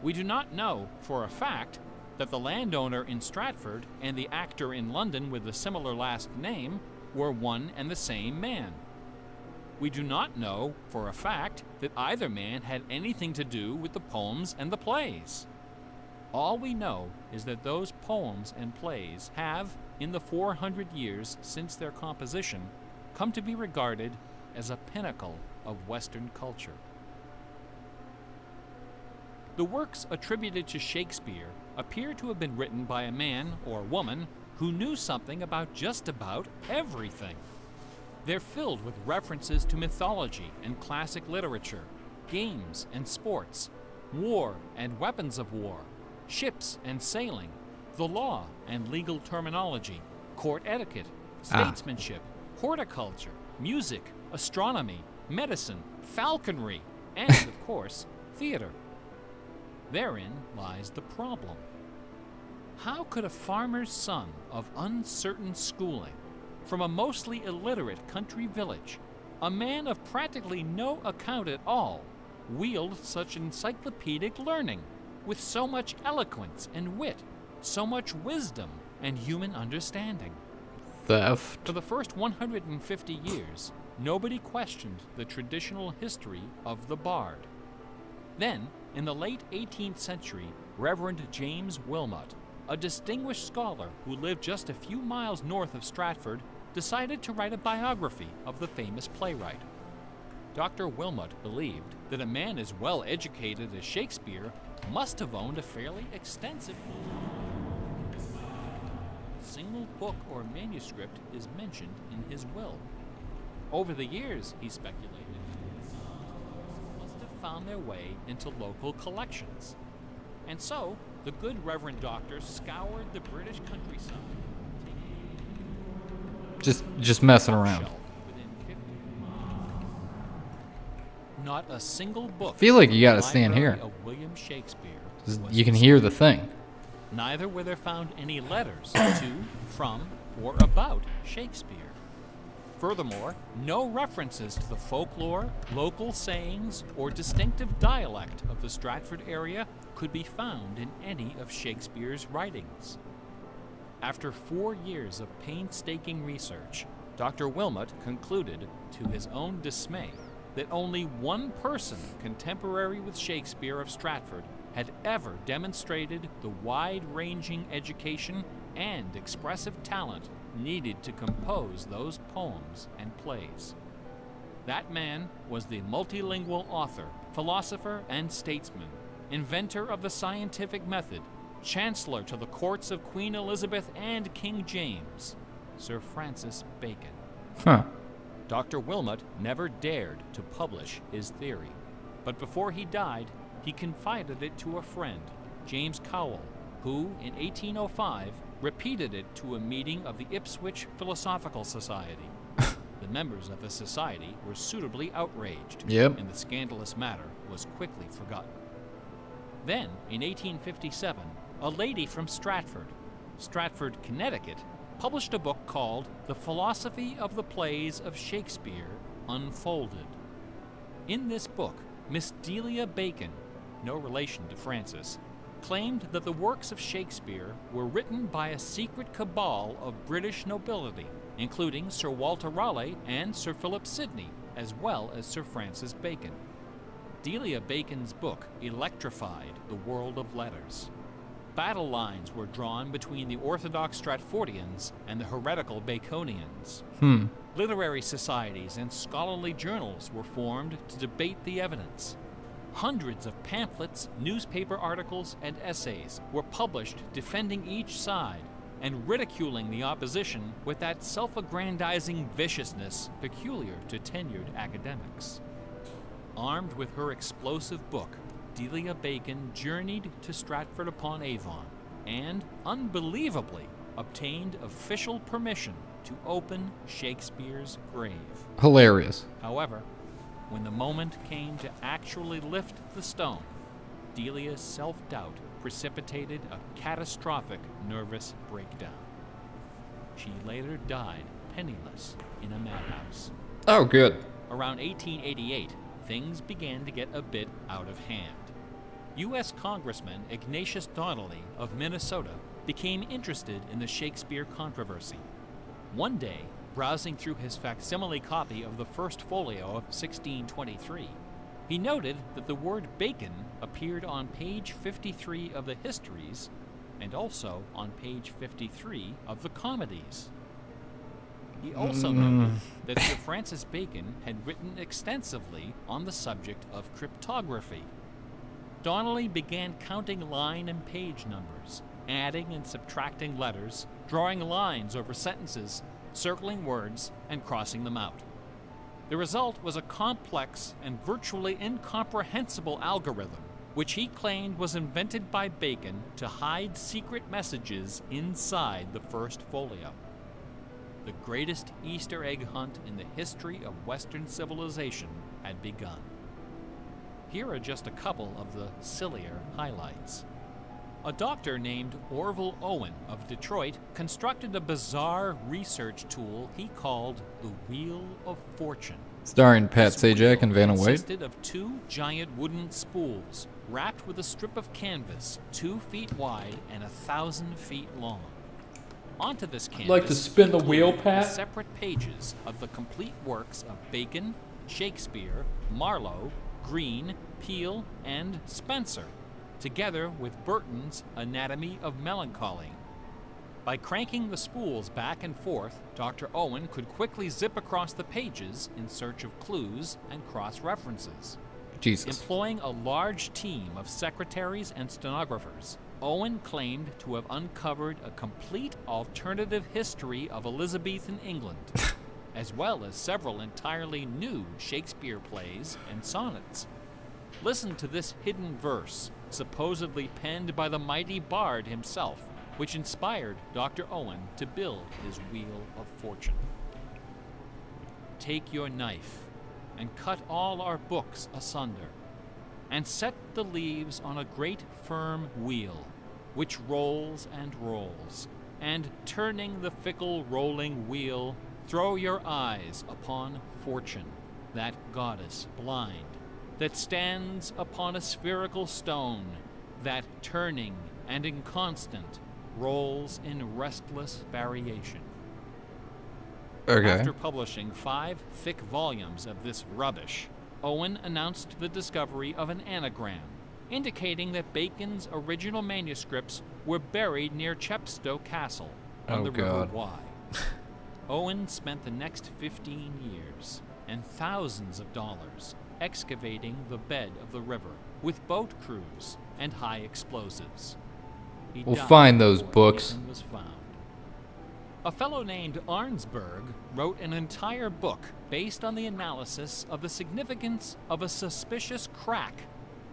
We do not know for a fact that the landowner in Stratford and the actor in London with a similar last name were one and the same man. We do not know for a fact that either man had anything to do with the poems and the plays. All we know is that those poems and plays have, in the 400 years since their composition, come to be regarded as a pinnacle of Western culture. The works attributed to Shakespeare appear to have been written by a man or woman who knew something about just about everything. They're filled with references to mythology and classic literature, games and sports, war and weapons of war, ships and sailing, the law and legal terminology, court etiquette, statesmanship, horticulture, music, astronomy, medicine, falconry, and, of course, theater. Therein lies the problem. How could a farmer's son of uncertain schooling, from a mostly illiterate country village, a man of practically no account at all, wield such encyclopedic learning, with so much eloquence and wit, so much wisdom and human understanding? Theft. For the first 150 years, nobody questioned the traditional history of the bard. Then, in the late 18th century, Reverend James Wilmot, a distinguished scholar who lived just a few miles north of Stratford decided to write a biography of the famous playwright. Dr. Wilmot believed that a man as well educated as Shakespeare must have owned a fairly extensive single book or manuscript is mentioned in his will. Over the years, he speculated, must have found their way into local collections. And so, the good Reverend Doctor scoured the British countryside, Just messing around. within 50 miles. Not a single book. Feel like you in the gotta stand library here. of William Shakespeare Just- was You can hear the thing. Neither were there found any letters to, from, or about Shakespeare. Furthermore, no references to the folklore, local sayings, or distinctive dialect of the Stratford area could be found in any of Shakespeare's writings. After 4 years of painstaking research, Dr. Wilmot concluded, to his own dismay, that only one person contemporary with Shakespeare of Stratford had ever demonstrated the wide-ranging education and expressive talent needed to compose those poems and plays. That man was the multilingual author, philosopher, and statesman, inventor of the scientific method, chancellor to the courts of Queen Elizabeth and King James, Sir Francis Bacon. Huh. Dr. Wilmot never dared to publish his theory, but before he died, he confided it to a friend, James Cowell, who, in 1805, repeated it to a meeting of the Ipswich Philosophical Society. The members of the society were suitably outraged, Yep. and the scandalous matter was quickly forgotten. Then, in 1857, a lady from Stratford, Connecticut, published a book called The Philosophy of the Plays of Shakespeare Unfolded. In this book, Miss Delia Bacon, no relation to Francis, claimed that the works of Shakespeare were written by a secret cabal of British nobility, including Sir Walter Raleigh and Sir Philip Sidney, as well as Sir Francis Bacon. Delia Bacon's book electrified the world of letters. Battle lines were drawn between the orthodox Stratfordians and the heretical Baconians. Literary societies and scholarly journals were formed to debate the evidence. Hundreds of pamphlets, newspaper articles, and essays were published defending each side and ridiculing the opposition with that self-aggrandizing viciousness peculiar to tenured academics. Armed with her explosive book, Delia Bacon journeyed to Stratford-upon-Avon and, unbelievably, obtained official permission to open Shakespeare's grave. Hilarious. However, when the moment came to actually lift the stone, Delia's self-doubt precipitated a catastrophic nervous breakdown. She later died penniless in a madhouse. Oh, good. Around 1888, things began to get a bit out of hand. U.S. Congressman Ignatius Donnelly of Minnesota became interested in the Shakespeare controversy. One day, browsing through his facsimile copy of the First Folio of 1623, he noted that the word bacon appeared on page 53 of the Histories and also on page 53 of the Comedies. He also noted that Sir Francis Bacon had written extensively on the subject of cryptography. Donnelly began counting line and page numbers, adding and subtracting letters, drawing lines over sentences, circling words, and crossing them out. The result was a complex and virtually incomprehensible algorithm, which he claimed was invented by Bacon to hide secret messages inside the First Folio. The greatest Easter egg hunt in the history of Western civilization had begun. Here are just a couple of the sillier highlights. A doctor named Orville Owen of Detroit constructed a bizarre research tool he called the Wheel of Fortune. Starring Pat This wheel Sajak and Vanna White. consisted of two giant wooden spools wrapped with a strip of canvas 2 feet wide and 1,000 feet long. Onto this canvas, Like to spin the wheel, glued Pat? separate pages of the complete works of Bacon, Shakespeare, Marlowe, Greene, Peele, and Spenser. together with Burton's Anatomy of Melancholy. By cranking the spools back and forth, Dr. Owen could quickly zip across the pages in search of clues and cross-references. Jesus. Employing a large team of secretaries and stenographers, Owen claimed to have uncovered a complete alternative history of Elizabethan England, as well as several entirely new Shakespeare plays and sonnets. Listen to this hidden verse, supposedly penned by the mighty bard himself, which inspired Dr. Owen to build his Wheel of Fortune. Take your knife and cut all our books asunder, and set the leaves on a great firm wheel, which rolls and rolls, and turning the fickle rolling wheel, throw your eyes upon Fortune, that goddess blind, that stands upon a spherical stone, that turning and inconstant rolls in restless variation. Okay. After publishing 5 thick volumes of this rubbish, Owen announced the discovery of an anagram, indicating that Bacon's original manuscripts were buried near Chepstow Castle on the River Wye. Owen spent the next 15 years and thousands of dollars excavating the bed of the river with boat crews and high explosives. We'll find those books. Was found. A fellow named Arnsberg wrote an entire book based on the analysis of the significance of a suspicious crack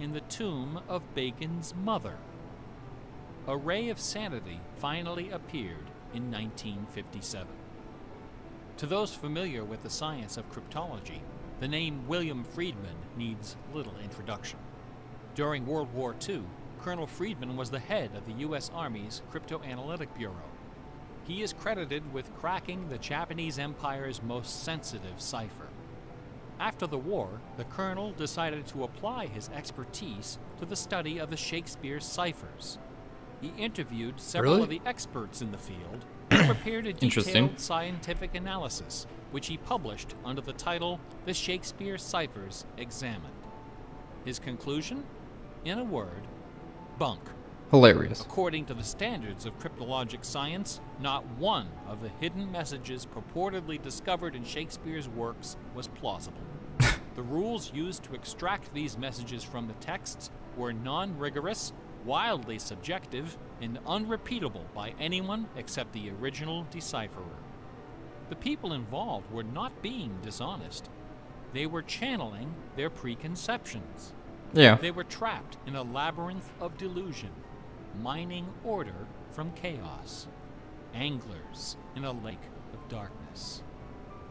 in the tomb of Bacon's mother. A Ray of Sanity finally appeared in 1957. To those familiar with the science of cryptology, the name William Friedman needs little introduction. During World War II, Colonel Friedman was the head of the U.S. Army's Cryptoanalytic Bureau. He is credited with cracking the Japanese Empire's most sensitive cipher. After the war, the colonel decided to apply his expertise to the study of the Shakespeare ciphers. He interviewed several of the experts in the field and prepared a detailed scientific analysis, which he published under the title The Shakespeare Ciphers Examined. His conclusion? In a word, bunk. Hilarious. According to the standards of cryptologic science, not one of the hidden messages purportedly discovered in Shakespeare's works was plausible. The rules used to extract these messages from the texts were non-rigorous, wildly subjective, and unrepeatable by anyone except the original decipherer. The people involved were not being dishonest. They were channeling their preconceptions. Yeah. They were trapped in a labyrinth of delusion, mining order from chaos. Anglers in a lake of darkness.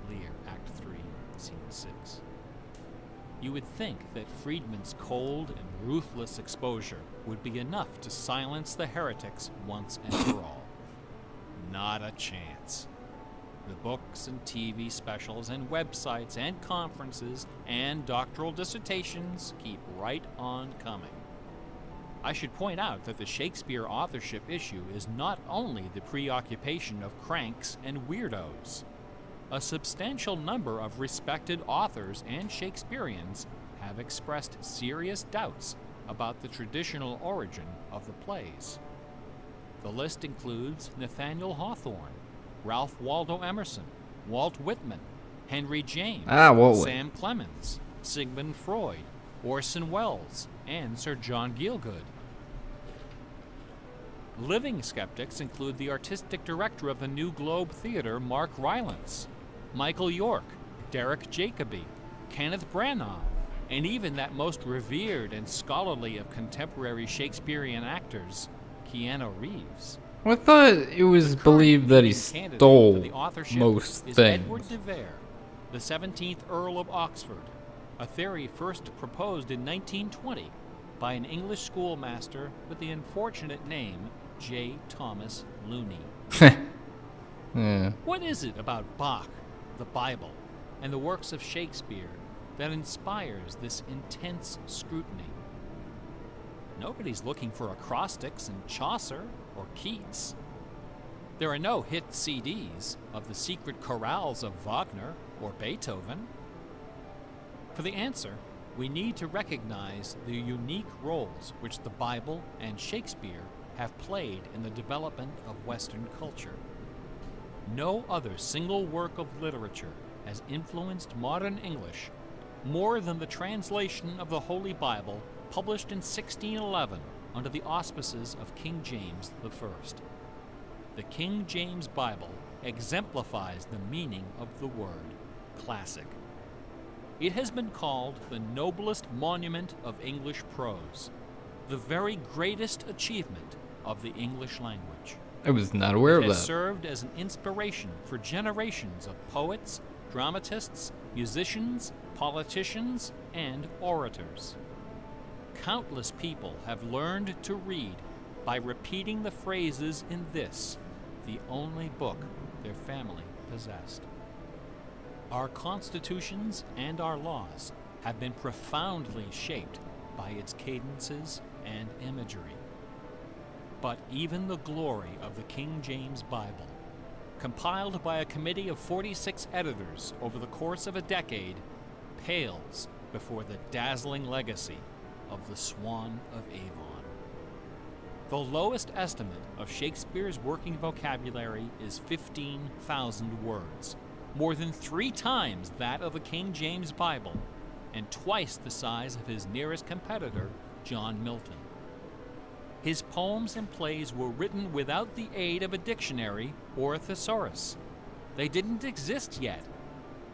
Lear, Act 3, Scene 6. You would think that Friedman's cold and ruthless exposure would be enough to silence the heretics once and for all. Not a chance. The books and TV specials and websites and conferences and doctoral dissertations keep right on coming. I should point out that the Shakespeare authorship issue is not only the preoccupation of cranks and weirdos. A substantial number of respected authors and Shakespeareans have expressed serious doubts about the traditional origin of the plays. The list includes Nathaniel Hawthorne, Ralph Waldo Emerson, Walt Whitman, Henry James, Sam Clemens, Sigmund Freud, Orson Welles, and Sir John Gielgud. Living skeptics include the artistic director of the New Globe Theatre, Mark Rylance, Michael York, Derek Jacobi, Kenneth Branagh, and even that most revered and scholarly of contemporary Shakespearean actors, Keanu Reeves. I thought it was believed that he stole most things. Edward de Vere, the 17th Earl of Oxford, a theory first proposed in 1920 by an English schoolmaster with the unfortunate name J. Thomas Looney. Yeah. What is it about Bach, the Bible, and the works of Shakespeare that inspires this intense scrutiny? Nobody's looking for acrostics in Chaucer or Keats. There are no hit CDs of the secret chorales of Wagner or Beethoven. For the answer, we need to recognize the unique roles which the Bible and Shakespeare have played in the development of Western culture. No other single work of literature has influenced modern English more than the translation of the Holy Bible published in 1611 under the auspices of King James I. The King James Bible exemplifies the meaning of the word classic. It has been called the noblest monument of English prose, the very greatest achievement of the English language. I was not aware of It has that. served as an inspiration for generations of poets, dramatists, musicians, politicians, and orators. Countless people have learned to read by repeating the phrases in this, the only book their family possessed. Our constitutions and our laws have been profoundly shaped by its cadences and imagery. But even the glory of the King James Bible, compiled by a committee of 46 editors over the course of a decade, pales before the dazzling legacy of the Swan of Avon. The lowest estimate of Shakespeare's working vocabulary is 15,000 words, more than 3 times that of the King James Bible, and twice the size of his nearest competitor, John Milton. His poems and plays were written without the aid of a dictionary or a thesaurus. They didn't exist yet.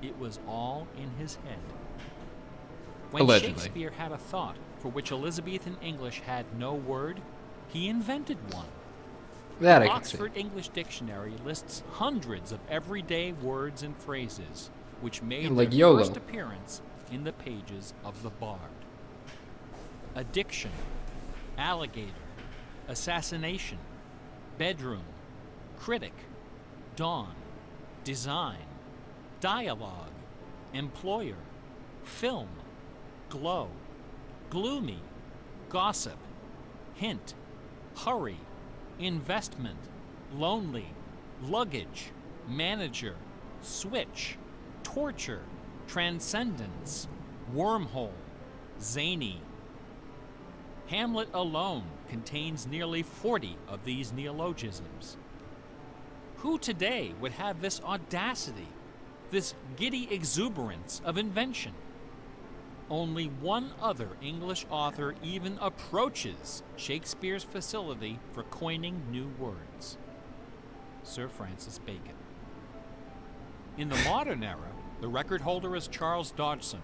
It was all in his head. When Allegedly. Shakespeare had a thought for which Elizabethan English had no word, he invented one. That The I can see. Oxford English Dictionary lists hundreds of everyday words and phrases which made Like their YOLO. first appearance in the pages of the Bard. Addiction, alligator, assassination, bedroom, critic, dawn, design, dialogue, employer, film, glow, gloomy, gossip, hint, hurry, investment, lonely, luggage, manager, switch, torture, transcendence, wormhole, zany. Hamlet alone contains nearly 40 of these neologisms. Who today would have this audacity, this giddy exuberance of invention? Only one other English author even approaches Shakespeare's facility for coining new words: Sir Francis Bacon. In the modern era, the record holder is Charles Dodgson,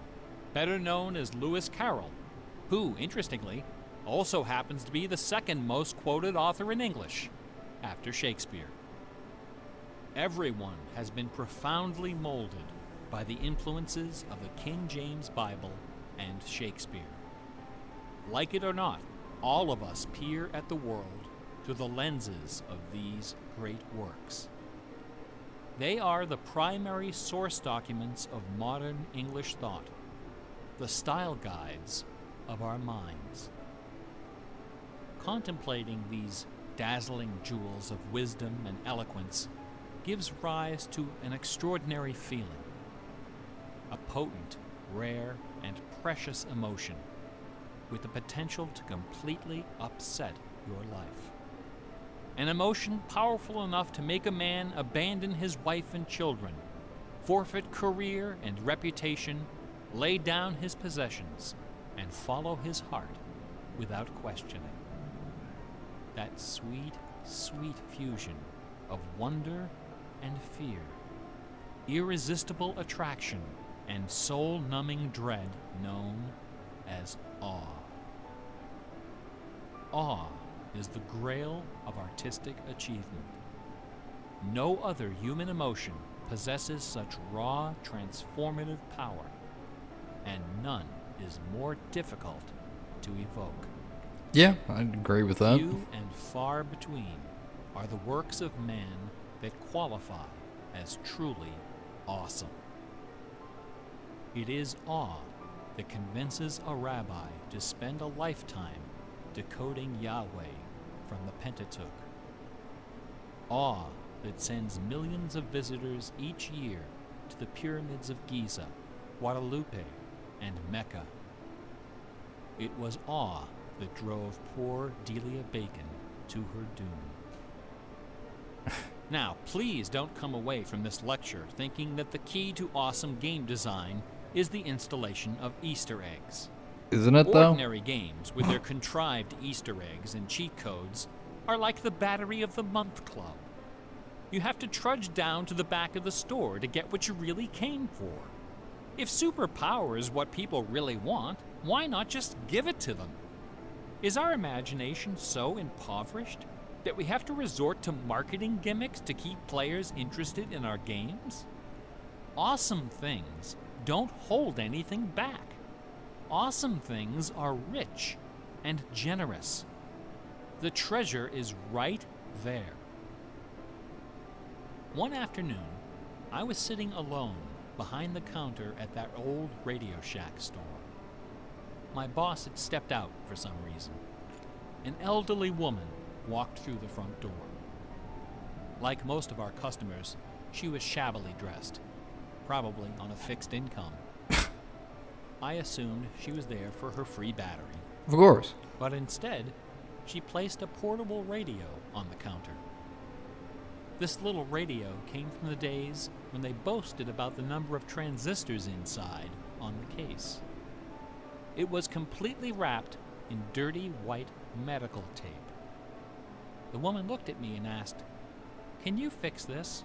better known as Lewis Carroll, who, interestingly, also happens to be the second most quoted author in English, after Shakespeare. Everyone has been profoundly molded by the influences of the King James Bible and Shakespeare. Like it or not, all of us peer at the world through the lenses of these great works. They are the primary source documents of modern English thought, the style guides of our minds. Contemplating these dazzling jewels of wisdom and eloquence gives rise to an extraordinary feeling, a potent, rare, and precious emotion with the potential to completely upset your life. An emotion powerful enough to make a man abandon his wife and children, forfeit career and reputation, lay down his possessions, and follow his heart without questioning. That sweet, sweet fusion of wonder and fear, irresistible attraction, and soul-numbing dread known as awe. Awe is the grail of artistic achievement. No other human emotion possesses such raw, transformative power, and none is more difficult to evoke. Yeah, I'd agree with that. Few and far between are the works of man that qualify as truly awesome. It is awe that convinces a rabbi to spend a lifetime decoding Yahweh from the Pentateuch. Awe that sends millions of visitors each year to the pyramids of Giza, Guadalupe, and Mecca, It was awe that drove poor Delia Bacon to her doom. Now, please don't come away from this lecture thinking that the key to awesome game design is the installation of Easter eggs. Isn't it, though? Ordinary games with their contrived Easter eggs and cheat codes are like the Battery of the Month Club. You have to trudge down to the back of the store to get what you really came for. If superpower is what people really want, why not just give it to them? Is our imagination so impoverished that we have to resort to marketing gimmicks to keep players interested in our games? Awesome things don't hold anything back. Awesome things are rich and generous. The treasure is right there. One afternoon, I was sitting alone behind the counter at that old Radio Shack store. My boss had stepped out for some reason. An elderly woman walked through the front door. Like most of our customers, she was shabbily dressed, probably on a fixed income. I assumed she was there for her free battery. Of course. But instead, she placed a portable radio on the counter. This little radio came from the days when they boasted about the number of transistors inside on the case. It was completely wrapped in dirty white medical tape. The woman looked at me and asked, "Can you fix this?"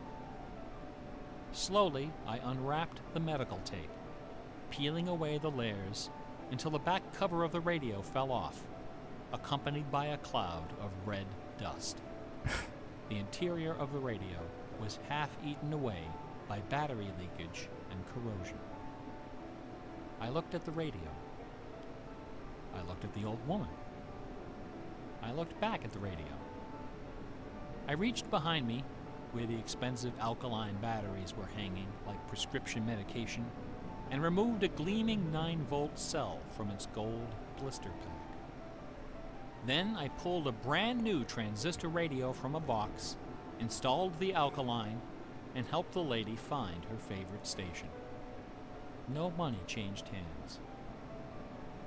Slowly, I unwrapped the medical tape, peeling away the layers until the back cover of the radio fell off, accompanied by a cloud of red dust. The interior of the radio was half eaten away by battery leakage and corrosion. I looked at the radio. I looked at the old woman. I looked back at the radio. I reached behind me, where the expensive alkaline batteries were hanging like prescription medication, and removed a gleaming 9-volt cell from its gold blister pack. Then I pulled a brand new transistor radio from a box, installed the alkaline, and helped the lady find her favorite station. No money changed hands.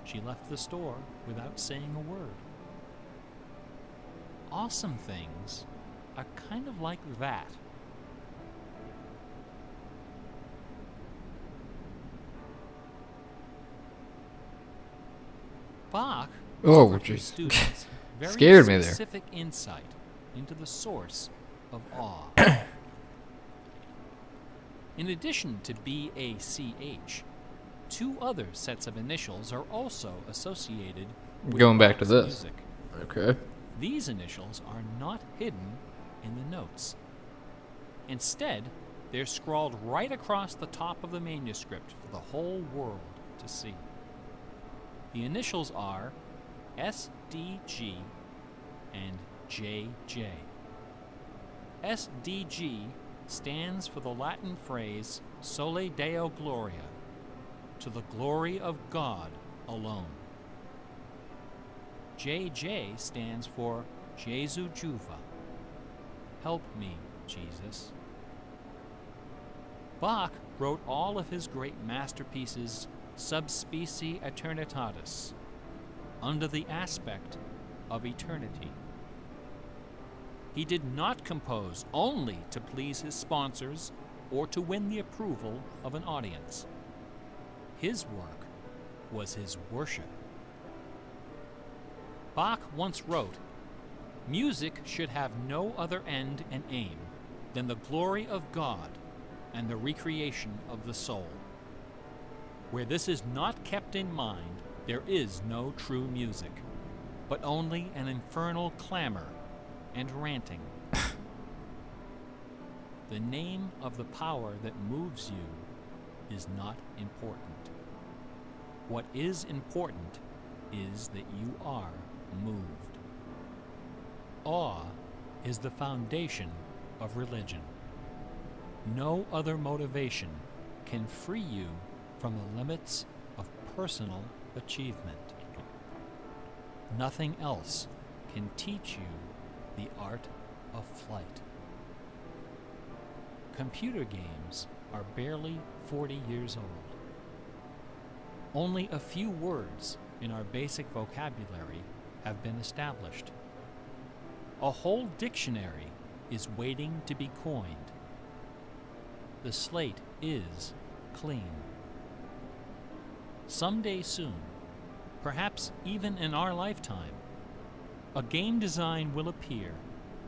She left the store without saying a word. Awesome things are kind of like that. Bach offered his students very Scared me there. specific insight into the source of awe. In addition to BACH, 2 other sets of initials are also associated with Going back to Bach's this. music. Okay. These initials are not hidden in the notes. Instead, they're scrawled right across the top of the manuscript for the whole world to see. The initials are SDG and JJ. SDG stands for the Latin phrase Sole Deo Gloria, to the glory of God alone. JJ stands for Jesu Juva, help me, Jesus. Bach wrote all of his great masterpieces sub specie eternitatis, under the aspect of eternity. He did not compose only to please his sponsors or to win the approval of an audience. His work was his worship. Bach once wrote, "Music should have no other end and aim than the glory of God and the recreation of the soul. Where this is not kept in mind, there is no true music, but only an infernal clamor and ranting." The name of the power that moves you is not important. What is important is that you are moved. Awe is the foundation of religion. No other motivation can free you from the limits of personal achievement. Nothing else can teach you the art of flight. Computer games are barely 40 years old. Only a few words in our basic vocabulary have been established. A whole dictionary is waiting to be coined. The slate is clean. Someday soon, perhaps even in our lifetime, a game design will appear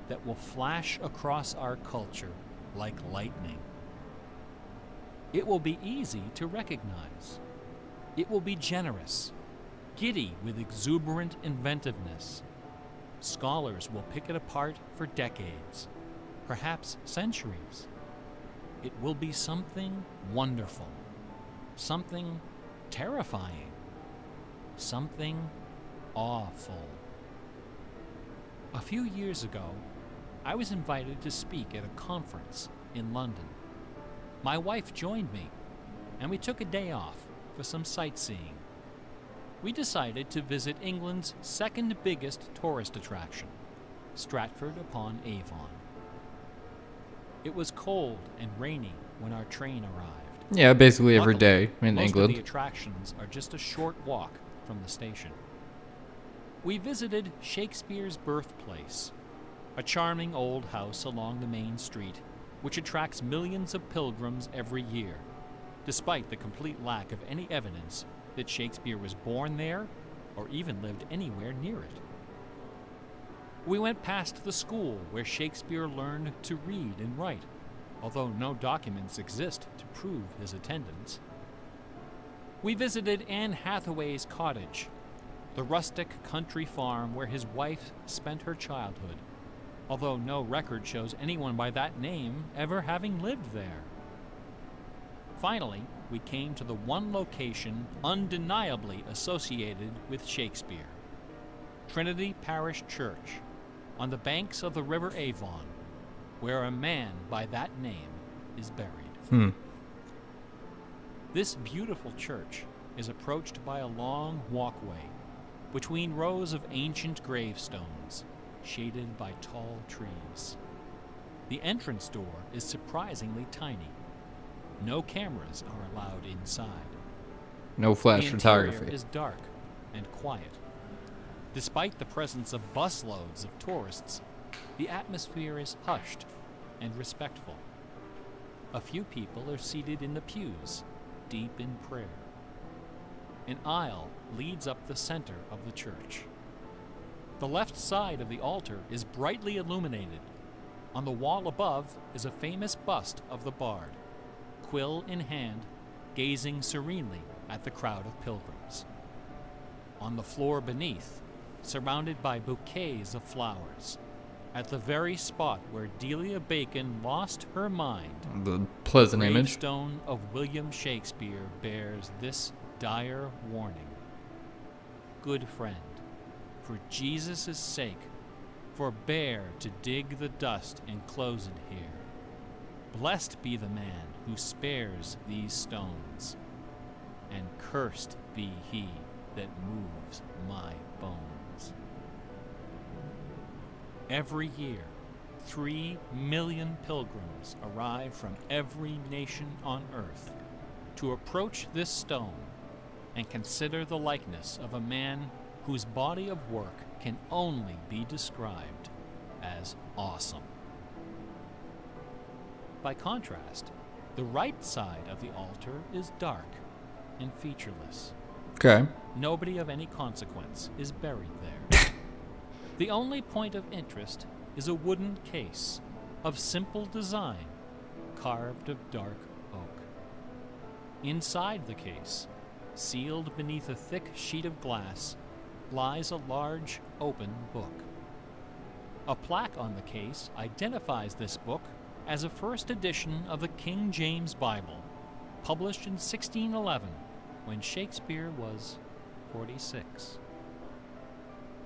that will flash across our culture like lightning. It will be easy to recognize. It will be generous, giddy with exuberant inventiveness. Scholars will pick it apart for decades, perhaps centuries. It will be something wonderful, something terrifying, something awful. A few years ago, I was invited to speak at a conference in London. My wife joined me, and we took a day off for some sightseeing. We decided to visit England's second biggest tourist attraction, Stratford-upon-Avon. It was cold and rainy when our train arrived. Yeah, basically every Luckily, day in most England. of the attractions are just a short walk from the station. We visited Shakespeare's birthplace, a charming old house along the main street, which attracts millions of pilgrims every year, despite the complete lack of any evidence that Shakespeare was born there or even lived anywhere near it. We went past the school where Shakespeare learned to read and write, although no documents exist to prove his attendance. We visited Anne Hathaway's cottage, the rustic country farm where his wife spent her childhood, although no record shows anyone by that name ever having lived there. Finally, we came to the one location undeniably associated with Shakespeare, Trinity Parish Church, on the banks of the River Avon, where a man by that name is buried. This beautiful church is approached by a long walkway between rows of ancient gravestones, shaded by tall trees. The entrance door is surprisingly tiny. No cameras are allowed inside. No flash The photography. interior is dark and quiet. Despite the presence of busloads of tourists, the atmosphere is hushed and respectful. A few people are seated in the pews, deep in prayer. An aisle leads up the center of the church. The left side of the altar is brightly illuminated. On the wall above is a famous bust of the bard, quill in hand, gazing serenely at the crowd of pilgrims. On the floor beneath, surrounded by bouquets of flowers, at the very spot where Delia Bacon lost her mind, The pleasant the image. gravestone of William Shakespeare bears this dire warning. Good friend, for Jesus' sake, forbear to dig the dust enclosed here. Blessed be the man who spares these stones, and cursed be he that moves my bones. Every year, 3 million pilgrims arrive from every nation on earth to approach this stone and consider the likeness of a man whose body of work can only be described as awesome. By contrast, the right side of the altar is dark and featureless. Okay. Nobody of any consequence is buried there. The only point of interest is a wooden case of simple design, carved of dark oak. Inside the case, sealed beneath a thick sheet of glass, lies a large open book. A plaque on the case identifies this book as a first edition of the King James Bible, published in 1611, when Shakespeare was 46.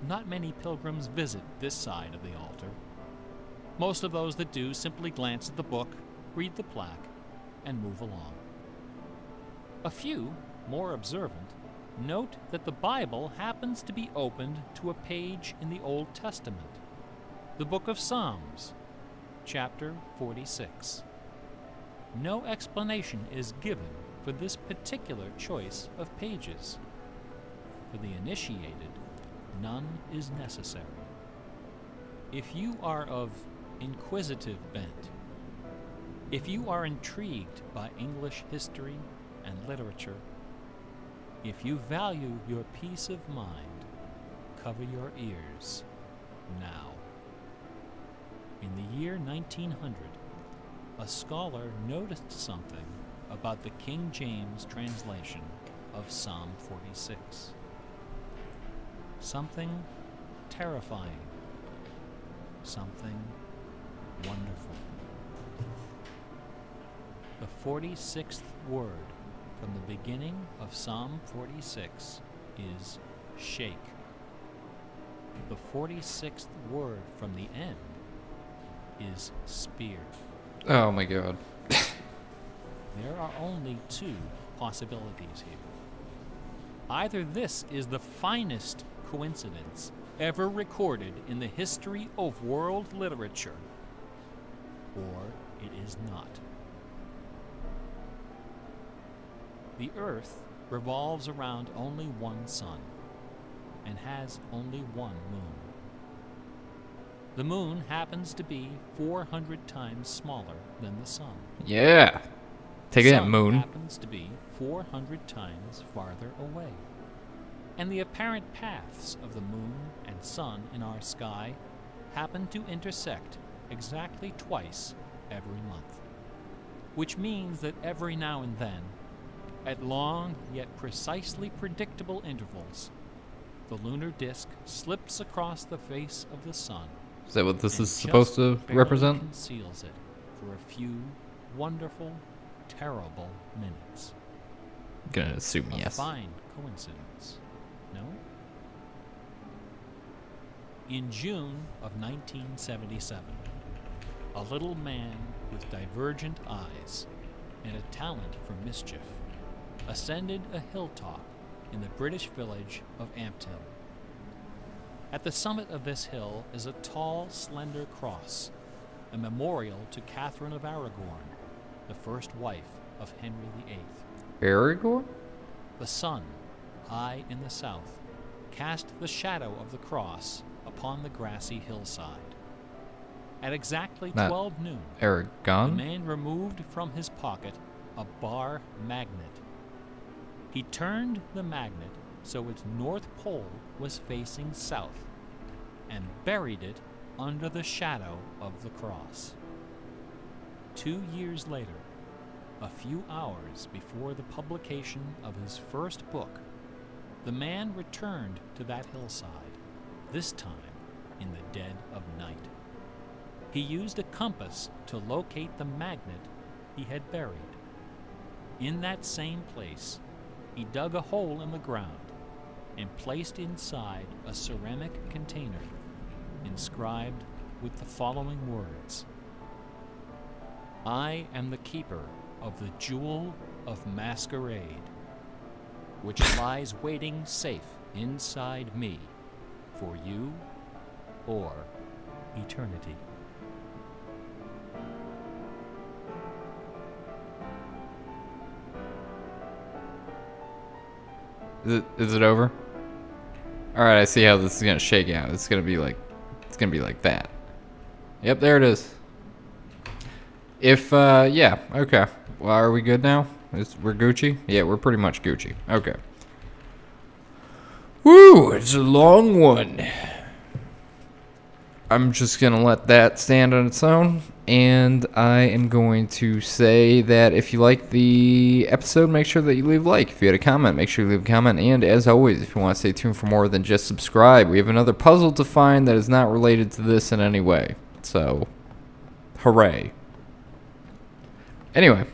Not many pilgrims visit this side of the altar. Most of those that do simply glance at the book, read the plaque, and move along. A few, more observant, note that the Bible happens to be opened to a page in the Old Testament, the book of Psalms, chapter 46. No explanation is given for this particular choice of pages. For the initiated, none is necessary. If you are of inquisitive bent, if you are intrigued by English history and literature, if you value your peace of mind, cover your ears now. In the year 1900, a scholar noticed something about the King James translation of Psalm 46. Something terrifying, something wonderful. The 46th word from the beginning of Psalm 46 is shake. The 46th word from the end is spear. Oh my god. There are only two possibilities here. Either this is the finest coincidence ever recorded in the history of world literature, or it is not. The Earth revolves around only one sun and has only one moon. The moon happens to be 400 times smaller than the sun. Yeah. Take The that, sun moon. happens to be 400 times farther away. And the apparent paths of the moon and sun in our sky happen to intersect exactly twice every month. Which means that every now and then, at long yet precisely predictable intervals, the lunar disk slips across the face of the sun. Is that what this and is supposed to just barely represent? conceals it for a few wonderful, terrible minutes. I'm gonna assume A yes. fine coincidence, no? In June of 1977, a little man with divergent eyes and a talent for mischief ascended a hilltop in the British village of Ampthill. At the summit of this hill is a tall, slender cross, a memorial to Catherine of Aragon, the first wife of Henry VIII. Aragorn? The sun, high in the south, cast the shadow of the cross upon the grassy hillside. At exactly Not 12 noon, the Aragon? man removed from his pocket a bar magnet. He turned the magnet so its north pole was facing south and buried it under the shadow of the cross. 2 years later, a few hours before the publication of his first book, the man returned to that hillside, this time in the dead of night. He used a compass to locate the magnet he had buried. In that same place, he dug a hole in the ground and placed inside a ceramic container inscribed with the following words: I am the keeper of the jewel of masquerade, which lies waiting safe inside me for you or eternity. Is it over? Alright, I see how this is gonna shake out. It's gonna be like that. Yep, there it is. If yeah, okay. Well, are we good now? We're Gucci? Yeah, we're pretty much Gucci. Okay. Woo, it's a long one. I'm just gonna let that stand on its own, and I am going to say that if you like the episode, make sure that you leave a like. If you had a comment, make sure you leave a comment, and as always, if you want to stay tuned for more than just subscribe, we have another puzzle to find that is not related to this in any way. So, hooray. Anyway,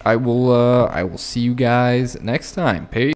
I will see you guys next time. Peace.